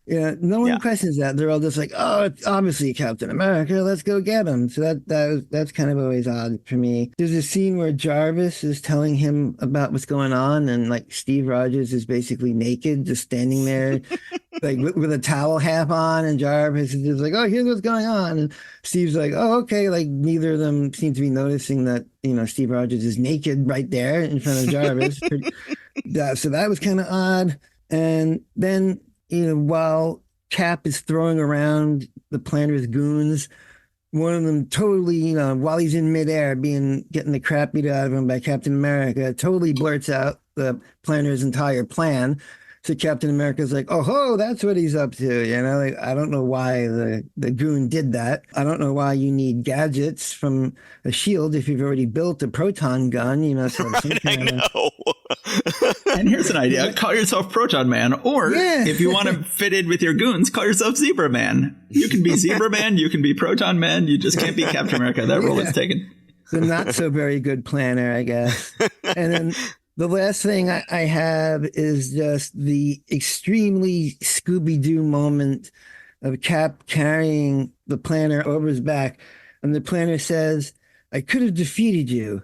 Yeah, no one questions that. They're all just like, "Oh, it's obviously Captain America. Let's go get him." So that's kind of always odd for me. There's a scene where Jarvis is telling him about what's going on, and like Steve Rogers is basically naked, just standing there, like with a towel half on, and Jarvis is just like, "Oh, here's what's going on," and Steve's like, "Oh, okay." Like neither of them seem to be noticing that Steve Rogers is naked right there in front of Jarvis. So that was kind of odd. And then, while Cap is throwing around the Planner's goons, one of them totally, while he's in midair getting the crap beat out of him by Captain America, totally blurts out the Planner's entire plan. So Captain America's like, "Oh, ho, that's what he's up to." Like, I don't know why the goon did that. I don't know why you need gadgets from a shield if you've already built a proton gun, So right, I know. And here's an idea. Call yourself Proton Man. Or if you want to fit in with your goons, call yourself Zebra Man. You can be Zebra Man. You can be Proton Man. You just can't be Captain America. That role is taken. The not so very good planner, I guess. And then the last thing I have is just the extremely Scooby-Doo moment of Cap carrying the Planner over his back. And the Planner says, "I could have defeated you.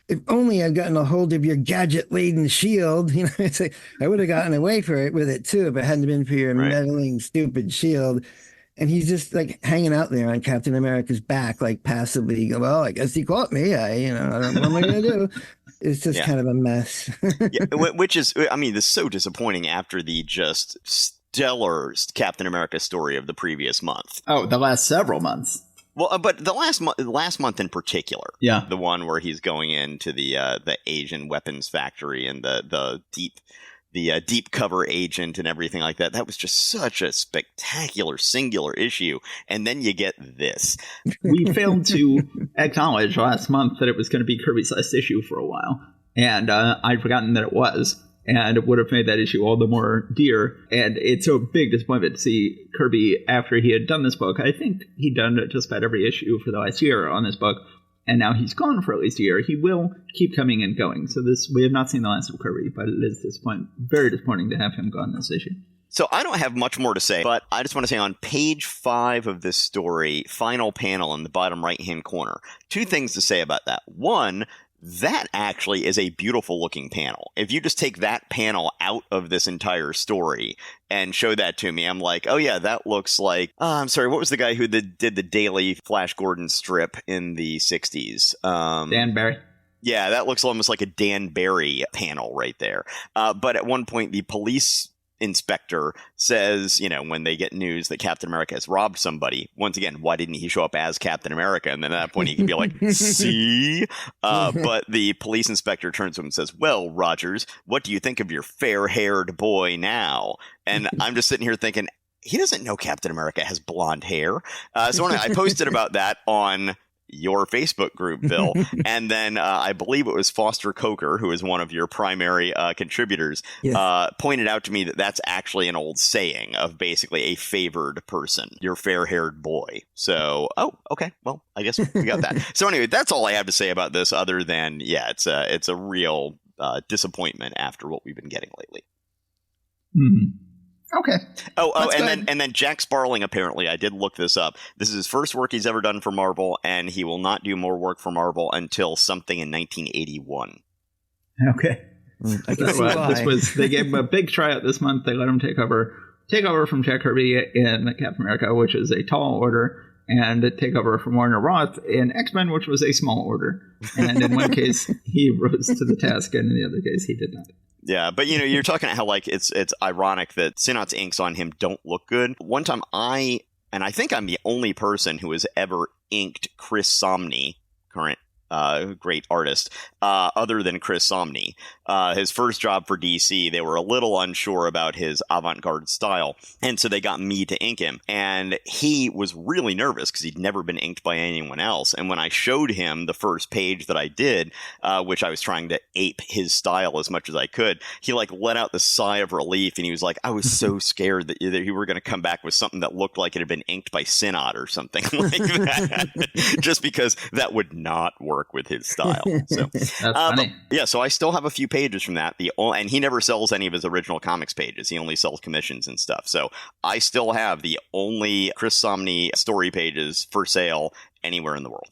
If only I'd gotten a hold of your gadget-laden shield." It's like, I would have gotten away with it too if it hadn't been for your meddling, stupid shield. And he's just like hanging out there on Captain America's back, like passively. Well, I guess he caught me. I don't know what am I going to do. It's just kind of a mess. Which is, I mean, this is so disappointing after the just stellar Captain America story of the previous month. Oh, the last several months. Well, but the last month in particular, the one where he's going into the Asian weapons factory and the deep cover agent and everything like that. That was just such a spectacular singular issue, and then you get this. We failed to acknowledge last month that it was going to be Kirby's last issue for a while, and I'd forgotten that it was. And it would have made that issue all the more dear. And it's a big disappointment to see Kirby after he had done this book. I think he'd done just about every issue for the last year on this book. And now he's gone for at least a year. He will keep coming and going. So we have not seen the last of Kirby, but it is very disappointing to have him gone this issue. So I don't have much more to say, but I just want to say on page 5 of this story, final panel in the bottom right-hand corner, 2 things to say about that. One, that actually is a beautiful looking panel. If you just take that panel out of this entire story and show that to me, I'm like, oh yeah, that looks like, I'm sorry, what was the guy who did the daily Flash Gordon strip in the 60s? Dan Barry. Yeah, that looks almost like a Dan Barry panel right there. But at one point, the police inspector says, when they get news that Captain America has robbed somebody, once again, why didn't he show up as Captain America? And then at that point he can be like, see? But the police inspector turns to him and says, "Well, Rogers, what do you think of your fair-haired boy now?" And I'm just sitting here thinking, he doesn't know Captain America has blonde hair. So I posted about that on your Facebook group, Bill. And then I believe it was Foster Coker, who is one of your primary contributors, pointed out to me that that's actually an old saying of basically a favored person, your fair-haired boy. So, okay. Well, I guess we got that. So anyway, that's all I have to say about this other than, it's a real disappointment after what we've been getting lately. Mm-hmm. Okay. And then Jack Sparling, apparently, I did look this up. This is his first work he's ever done for Marvel, and he will not do more work for Marvel until something in 1981. Okay. I guess they gave him a big tryout this month. They let him take over from Jack Kirby in Captain America, which is a tall order, and take over from Warner Roth in X-Men, which was a small order. And in one case, he rose to the task, and in the other case, he did not. Yeah, but you're talking about how like it's ironic that Sinnott's inks on him don't look good. One time I think I'm the only person who has ever inked Chris Samnee, current great artist, other than Chris Samnee. His first job for DC, they were a little unsure about his avant-garde style, and so they got me to ink him. And he was really nervous because he'd never been inked by anyone else. And when I showed him the first page that I did, which I was trying to ape his style as much as I could, he like let out the sigh of relief, and he was like, I was so scared that you were going to come back with something that looked like it had been inked by Synod or something like that, just because that would not work with his style. So That's funny. yeah, so I still have a few pages from that. And he never sells any of his original comics pages. He only sells commissions and stuff. So I still have the only Chris Samnee story pages for sale anywhere in the world.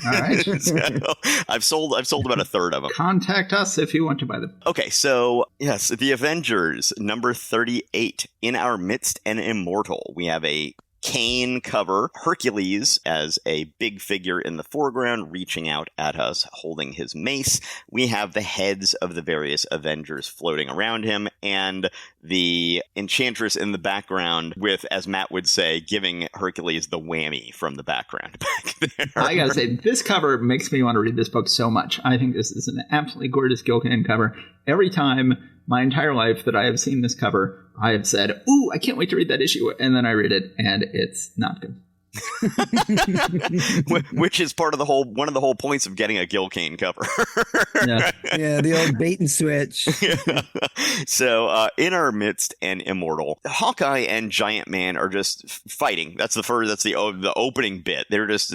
All right. So I've sold about a third of them. Contact us if you want to buy them. Okay, so yes, the Avengers, number 38, In Our Midst and Immortal. We have a Kane cover, Hercules as a big figure in the foreground, reaching out at us, holding his mace. We have the heads of the various Avengers floating around him, and the Enchantress in the background with, as Matt would say, giving Hercules the whammy from the background back there. I gotta say, this cover makes me want to read this book so much. I think this is an absolutely gorgeous Gil Kane cover. Every time, my entire life, that I have seen this cover, I have said, ooh, I can't wait to read that issue. And then I read it, and it's not good. Which is part of one of the whole points of getting a Gil Kane cover. Yeah, the old bait and switch. Yeah. So, In Our Midst and Immortal, Hawkeye and Giant Man are just fighting. That's the opening bit. They're just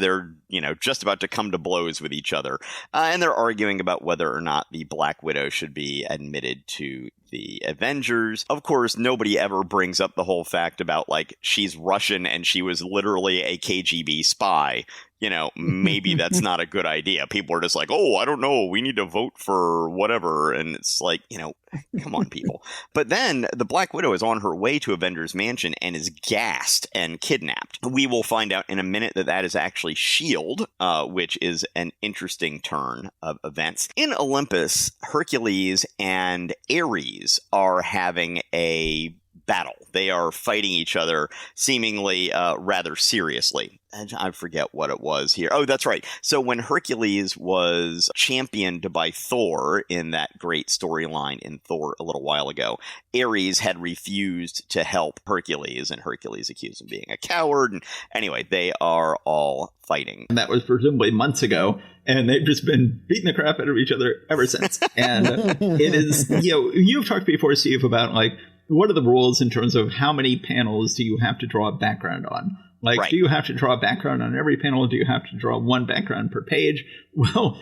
about to come to blows with each other, and they're arguing about whether or not the Black Widow should be admitted to the Avengers. Of course, nobody ever brings up the whole fact about, like, she's Russian and she was literally a KGB spy. Maybe that's not a good idea. People are just like, oh, I don't know, we need to vote for whatever. And it's like, come on, people. But then the Black Widow is on her way to Avengers Mansion and is gassed and kidnapped. We will find out in a minute that is actually S.H.I.E.L.D., which is an interesting turn of events. In Olympus, Hercules and Ares are having a battle. They are fighting each other seemingly rather seriously. And I forget what it was here. Oh, that's right. So when Hercules was championed by Thor in that great storyline in Thor a little while ago, Ares had refused to help Hercules, and Hercules accused him of being a coward. And anyway, they are all fighting. And that was presumably months ago, and they've just been beating the crap out of each other ever since. And it is, you've talked before, Steve, about, like, what are the rules in terms of how many panels do you have to draw a background on? Like, right. Do you have to draw a background on every panel? Do you have to draw one background per page? Well,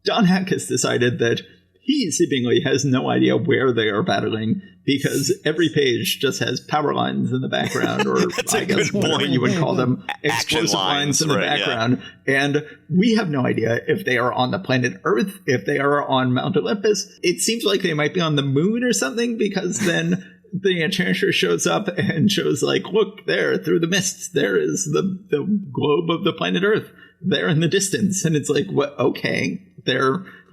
Don Heck has decided that he seemingly has no idea where they are battling, because every page just has power lines in the background, or I guess whatever you would call them, explosive lines in the background. Yeah. And we have no idea if they are on the planet Earth, if they are on Mount Olympus. It seems like they might be on the moon or something, because then the Enchantress shows up and shows, like, look, there, through the mists, there is the globe of the planet Earth, there in the distance. And it's like, what? Okay,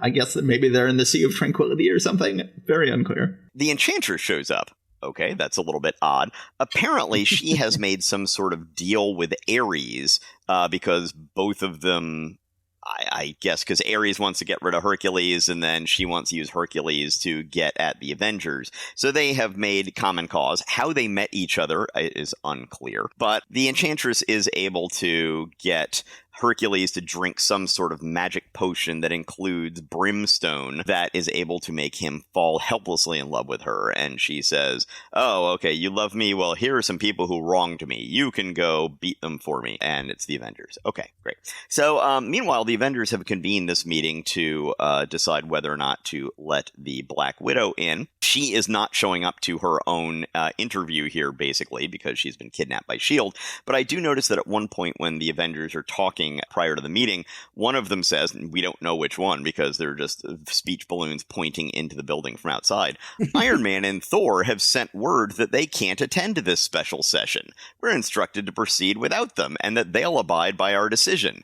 I guess that maybe they're in the Sea of Tranquility or something. Very unclear. The Enchantress shows up. Okay, that's a little bit odd. Apparently, she has made some sort of deal with Ares, because both of them, I guess, because Ares wants to get rid of Hercules, and then she wants to use Hercules to get at the Avengers. So they have made common cause. How they met each other is unclear. But the Enchantress is able to get Hercules to drink some sort of magic potion that includes brimstone that is able to make him fall helplessly in love with her. And she says, oh, okay, you love me? Well, here are some people who wronged me. You can go beat them for me. And it's the Avengers. Okay, great. So meanwhile, the Avengers have convened this meeting to decide whether or not to let the Black Widow in. She is not showing up to her own interview here, basically, because she's been kidnapped by S.H.I.E.L.D. But I do notice that at one point when the Avengers are talking prior to the meeting, one of them says, and we don't know which one because they're just speech balloons pointing into the building from outside, Iron Man and Thor have sent word that they can't attend to this special session. We're instructed to proceed without them and that they'll abide by our decision.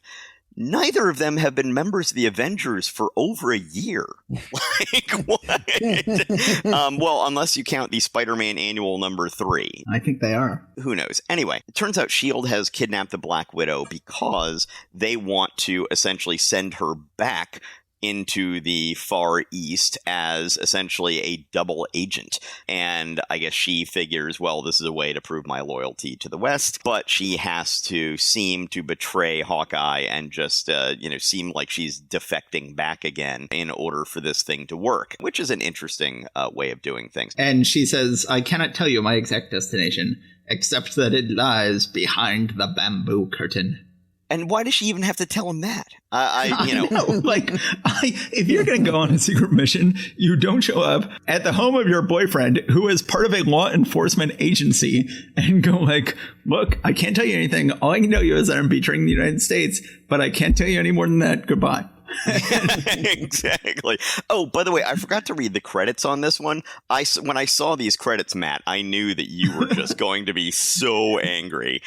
neither of them have been members of the Avengers for over a year. Like, what? Well, unless you count the Spider-Man annual number 3. I think they are. Who knows? Anyway, it turns out S.H.I.E.L.D. has kidnapped the Black Widow because they want to essentially send her back into the Far East as essentially a double agent. And I guess she figures, well, this is a way to prove my loyalty to the West, but she has to seem to betray Hawkeye and just, seem like she's defecting back again in order for this thing to work, which is an interesting way of doing things. And she says, I cannot tell you my exact destination, except that it lies behind the bamboo curtain. And why does she even have to tell him that? If you're going to go on a secret mission, you don't show up at the home of your boyfriend, who is part of a law enforcement agency, and go like, look, I can't tell you anything. All I can tell you is that I'm betraying the United States, but I can't tell you any more than that. Goodbye. Exactly. Oh, by the way, I forgot to read the credits on this one. When I saw these credits, Matt, I knew that you were just going to be so angry.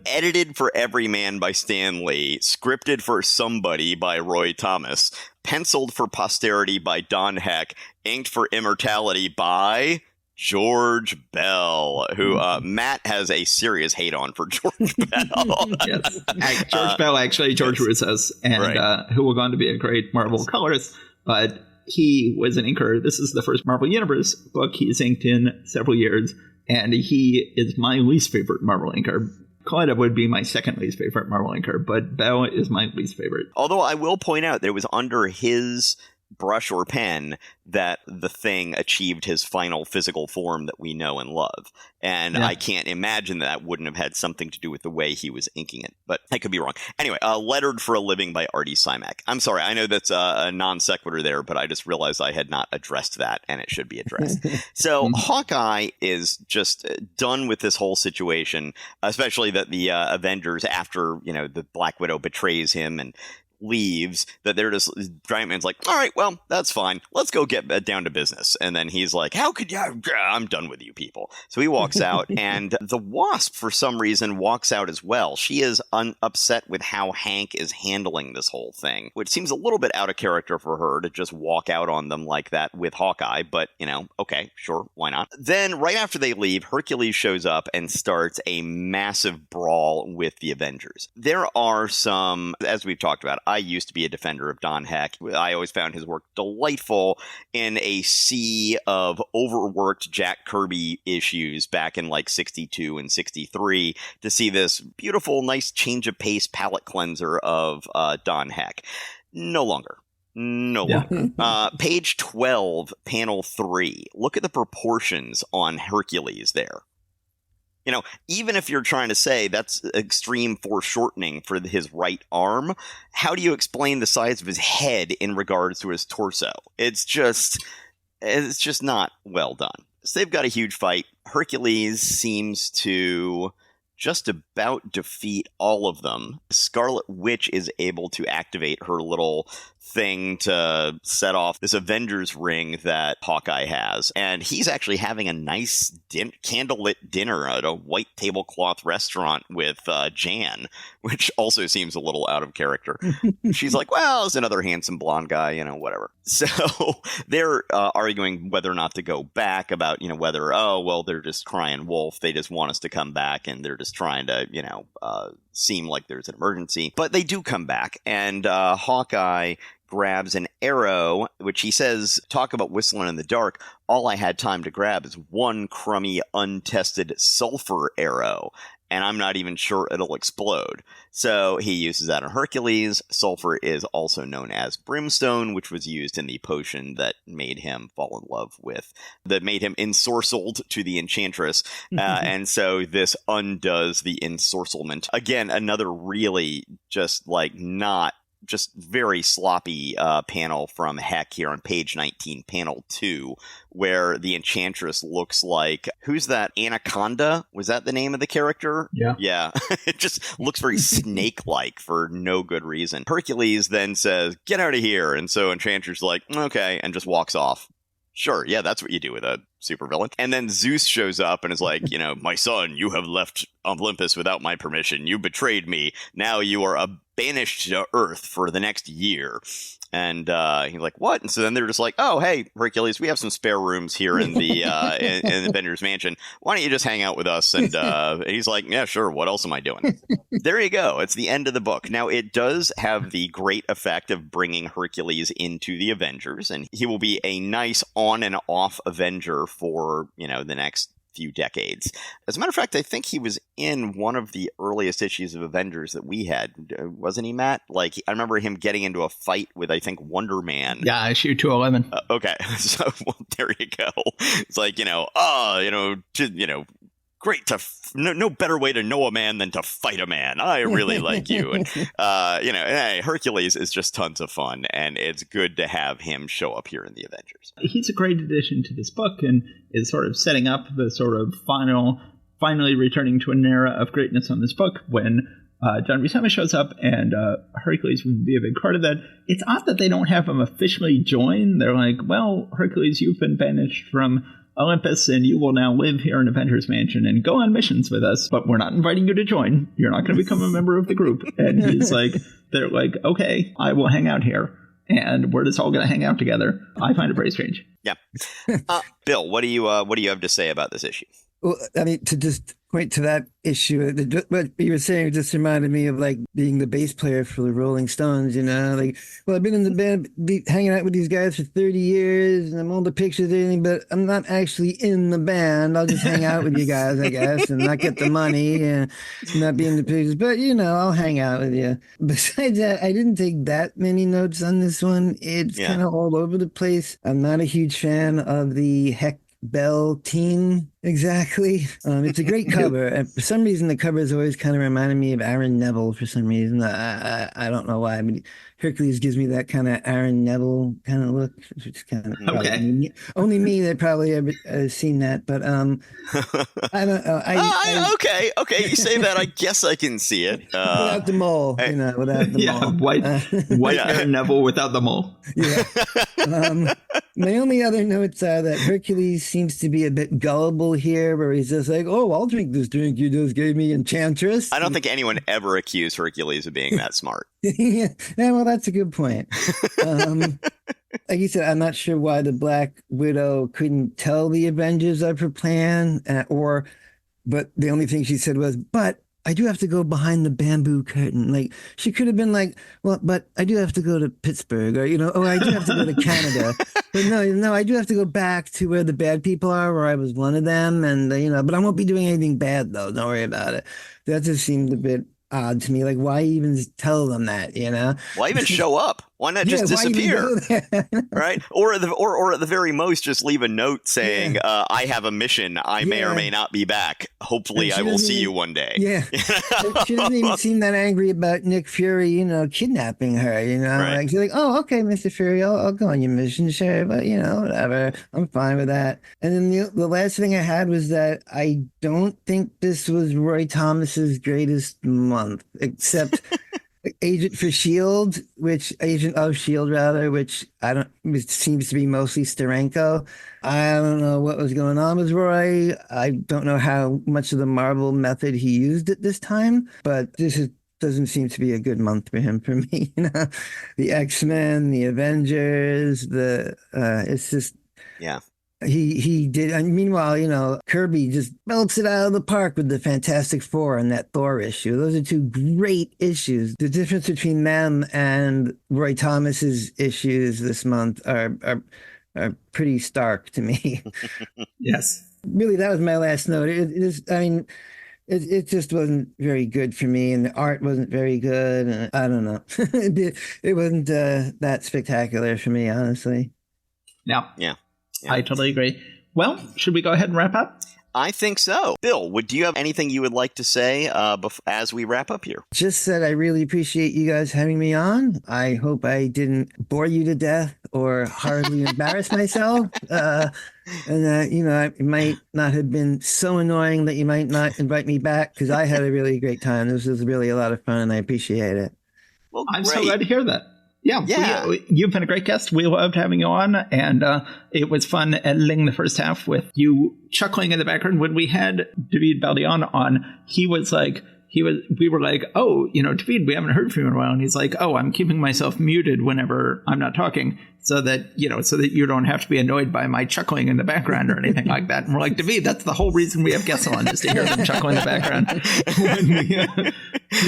Edited for Every Man by Stan Lee, scripted for Somebody by Roy Thomas, penciled for Posterity by Don Heck, inked for Immortality by George Bell, who Matt has a serious hate on for George Bell. Yes. George Bell, actually, George Russo's, and right. Who will go on to be a great Marvel colorist, but he was an inker. This is the first Marvel Universe book he's inked in several years, and he is my least favorite Marvel inker. Collida would be my second least favorite Marvel inker, but Bell is my least favorite. Although I will point out that it was under his brush or pen that the Thing achieved his final physical form that we know and love. And yeah. I can't imagine that wouldn't have had something to do with the way he was inking it, but I could be wrong. Anyway, Lettered for a Living by Artie Simek. I'm sorry, I know that's a non sequitur there, but I just realized I had not addressed that, and it should be addressed. So Hawkeye is just done with this whole situation, especially that the Avengers, after, the Black Widow betrays him and leaves, that they're just, Giant Man's like, all right, well, that's fine, let's go get down to business. And then he's like, how could you, I'm done with you people. So he walks out, and the Wasp for some reason walks out as well. She is upset with how Hank is handling this whole thing, which seems a little bit out of character for her to just walk out on them like that with Hawkeye, but okay, sure, why not? Then right after they leave, Hercules shows up and starts a massive brawl with the Avengers. There are some, as we've talked about, I used to be a defender of Don Heck. I always found his work delightful in a sea of overworked Jack Kirby issues back in like 62 and 63 to see this beautiful, nice change of pace palette cleanser of Don Heck. No longer. Page 12, panel 3. Look at the proportions on Hercules there. Even if you're trying to say that's extreme foreshortening for his right arm, how do you explain the size of his head in regards to his torso? It's just not well done. So they've got a huge fight. Hercules seems to just about defeat all of them. Scarlet Witch is able to activate her little thing to set off this Avengers ring that Hawkeye has. And he's actually having a nice candlelit dinner at a white tablecloth restaurant with Jan, which also seems a little out of character. She's like, well, it's another handsome blonde guy, whatever. So they're arguing whether or not to go back about, whether, they're just crying wolf. They just want us to come back, and they're just trying to, seem like there's an emergency. But they do come back, and Hawkeye grabs an arrow, which he says, talk about whistling in the dark. All I had time to grab is one crummy, untested sulfur arrow, and I'm not even sure it'll explode. So he uses that on Hercules. Sulfur is also known as brimstone, which was used in the potion that made him fall in love with, that made him ensorcelled to the Enchantress. And so this undoes the ensorcelment. Again, another really just very sloppy panel from Heck here on page 19, panel 2, where the Enchantress looks like, who's that? Anaconda? Was that the name of the character? Yeah. It just looks very snake-like for no good reason. Hercules then says, get out of here. And so Enchantress is like, okay, and just walks off. Sure, yeah, that's what you do with a supervillain. And then Zeus shows up and is like, my son, you have left Olympus without my permission. You betrayed me. Now you are banished to Earth for the next year. And he's like, what? And so then they're just like, oh, hey, Hercules, we have some spare rooms here in the in Avengers Mansion. Why don't you just hang out with us? And he's like, yeah, sure. What else am I doing? There you go. It's the end of the book. Now, it does have the great effect of bringing Hercules into the Avengers, and he will be a nice on and off Avenger for, the next few decades. As a matter of fact, I think he was in one of the earliest issues of Avengers that we had, wasn't he, Matt? Like, I remember him getting into a fight with, I think, Wonder Man. Yeah, issue 211. Okay, so there you go. It's like, great to no better way to know a man than to fight a man. I really like you. And hey, Hercules is just tons of fun, and it's good to have him show up here in the Avengers. He's a great addition to this book, and is sort of setting up the sort of finally returning to an era of greatness on this book when John Buscema shows up, and Hercules will be a big part of that. It's odd that they don't have him officially join. They're like, well, Hercules, you've been banished from Olympus, and you will now live here in Avengers Mansion and go on missions with us, but we're not inviting you to join. You're not going to become a member of the group. And they're like, okay, I will hang out here, and we're just all going to hang out together. I find it very strange. Yeah. Bill, what do you have to say about this issue? Well, I mean, to just point to that issue, what you were saying just reminded me of like being the bass player for the Rolling Stones, like, well, I've been in the band, hanging out with these guys for 30 years, and I'm all the pictures and everything, but I'm not actually in the band. I'll just hang out with you guys, I guess, and not get the money and not be in the pictures, but, I'll hang out with you. Besides that, I didn't take that many notes on this one. It's kind of all over the place. I'm not a huge fan of the Heck Bell team. Exactly. It's a great cover. And for some reason, the cover has always kind of reminded me of Aaron Neville for some reason. I don't know why. I mean, Hercules gives me that kind of Aaron Neville kind of look, which is kind of only me that probably ever seen that. But I don't know. Okay. You say that. I guess I can see it. Without the mole, without the mole. White Aaron Neville without the mole. Yeah. My only other notes are that Hercules seems to be a bit gullible here, where he's just like, oh, I'll drink this drink you just gave me, Enchantress. I don't think anyone ever accused Hercules of being that smart. Yeah, well, that's a good point. Like you said, I'm not sure why the Black Widow couldn't tell the Avengers of her plan, but the only thing she said was, but I do have to go behind the bamboo curtain. Like, she could have been like, well, but I do have to go to Pittsburgh, or, I do have to go to Canada. But no, I do have to go back to where the bad people are, where I was one of them. And, but I won't be doing anything bad, though. Don't worry about it. That just seemed a bit odd to me. Like, why even tell them that, Why even show up? Why not just disappear? Right? Or at the very most, just leave a note saying, I have a mission. I may or may not be back. Hopefully I will see you one day. Yeah. She doesn't even seem that angry about Nick Fury, kidnapping her, Right. Like, she's like, oh, okay, Mr. Fury, I'll go on your mission, sure, but, whatever. I'm fine with that. And then the last thing I had was that I don't think this was Roy Thomas's greatest month, except Agent of Shield, which it seems to be mostly Steranko. I don't know what was going on with Roy. I don't know how much of the Marvel method he used at this time, but doesn't seem to be a good month for him, for me. The X-Men, the Avengers, it's just He did. And meanwhile, Kirby just belts it out of the park with the Fantastic Four and that Thor issue. Those are two great issues. The difference between them and Roy Thomas's issues this month are pretty stark to me. Yes. Really, that was my last note. It just wasn't very good for me, and the art wasn't very good. And I don't know. It wasn't that spectacular for me, honestly. Yeah. I totally agree. Well, should we go ahead and wrap up? I think so. Bill, do you have anything you would like to say as we wrap up here? Just that I really appreciate you guys having me on. I hope I didn't bore you to death or hardly embarrass myself. And it might not have been so annoying that you might not invite me back, because I had a really great time. This was really a lot of fun, and I appreciate it. Well, I'm so glad to hear that. Yeah. You've been a great guest. We loved having you on, and it was fun editing the first half with you chuckling in the background. When we had David Baldion on, we were like, oh, David, we haven't heard from you in a while. And he's like, oh, I'm keeping myself muted whenever I'm not talking so that you don't have to be annoyed by my chuckling in the background or anything like that. And we're like, David, that's the whole reason we have guests on, is to hear them chuckle in the background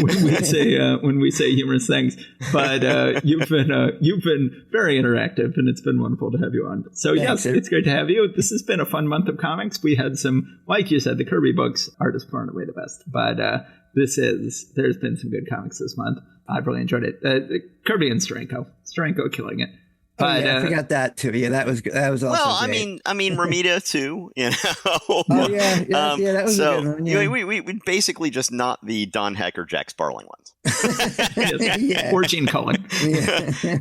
when we say humorous things. But you've been very interactive, and it's been wonderful to have you on. So Thanks, yes, it's great to have you. This has been a fun month of comics. We had some, like you said, the Kirby books are just far and away the best. But there's been some good comics this month. I've really enjoyed it. Kirby and Steranko killing it. But, I forgot that too. Yeah, that was also. Well, great. I mean, Ramita too. Oh yeah, that was a good one. Yeah. We basically just not the Don Heck or Jack Sparling ones. Or Gene Colan.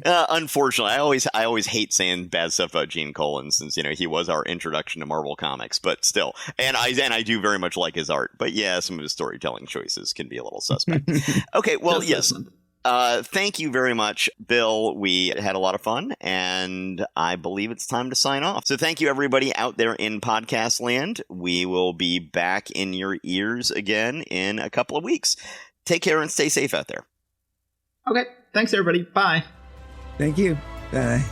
Unfortunately, I always hate saying bad stuff about Gene Colan, since he was our introduction to Marvel Comics. But still, and I do very much like his art. But yeah, some of his storytelling choices can be a little suspect. Okay, well, yes. Thank you very much, Bill. We had a lot of fun, and I believe it's time to sign off. So thank you, everybody out there in podcast land. We will be back in your ears again in a couple of weeks. Take care and stay safe out there. Okay. Thanks, everybody. Bye. Thank you. Bye.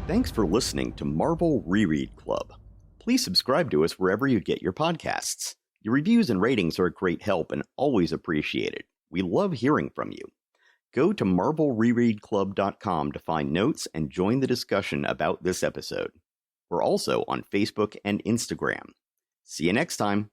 Thanks for listening to Marvel Reread Club. Please subscribe to us wherever you get your podcasts. Your reviews and ratings are a great help and always appreciated. We love hearing from you. Go to marvelrereadclub.com to find notes and join the discussion about this episode. We're also on Facebook and Instagram. See you next time.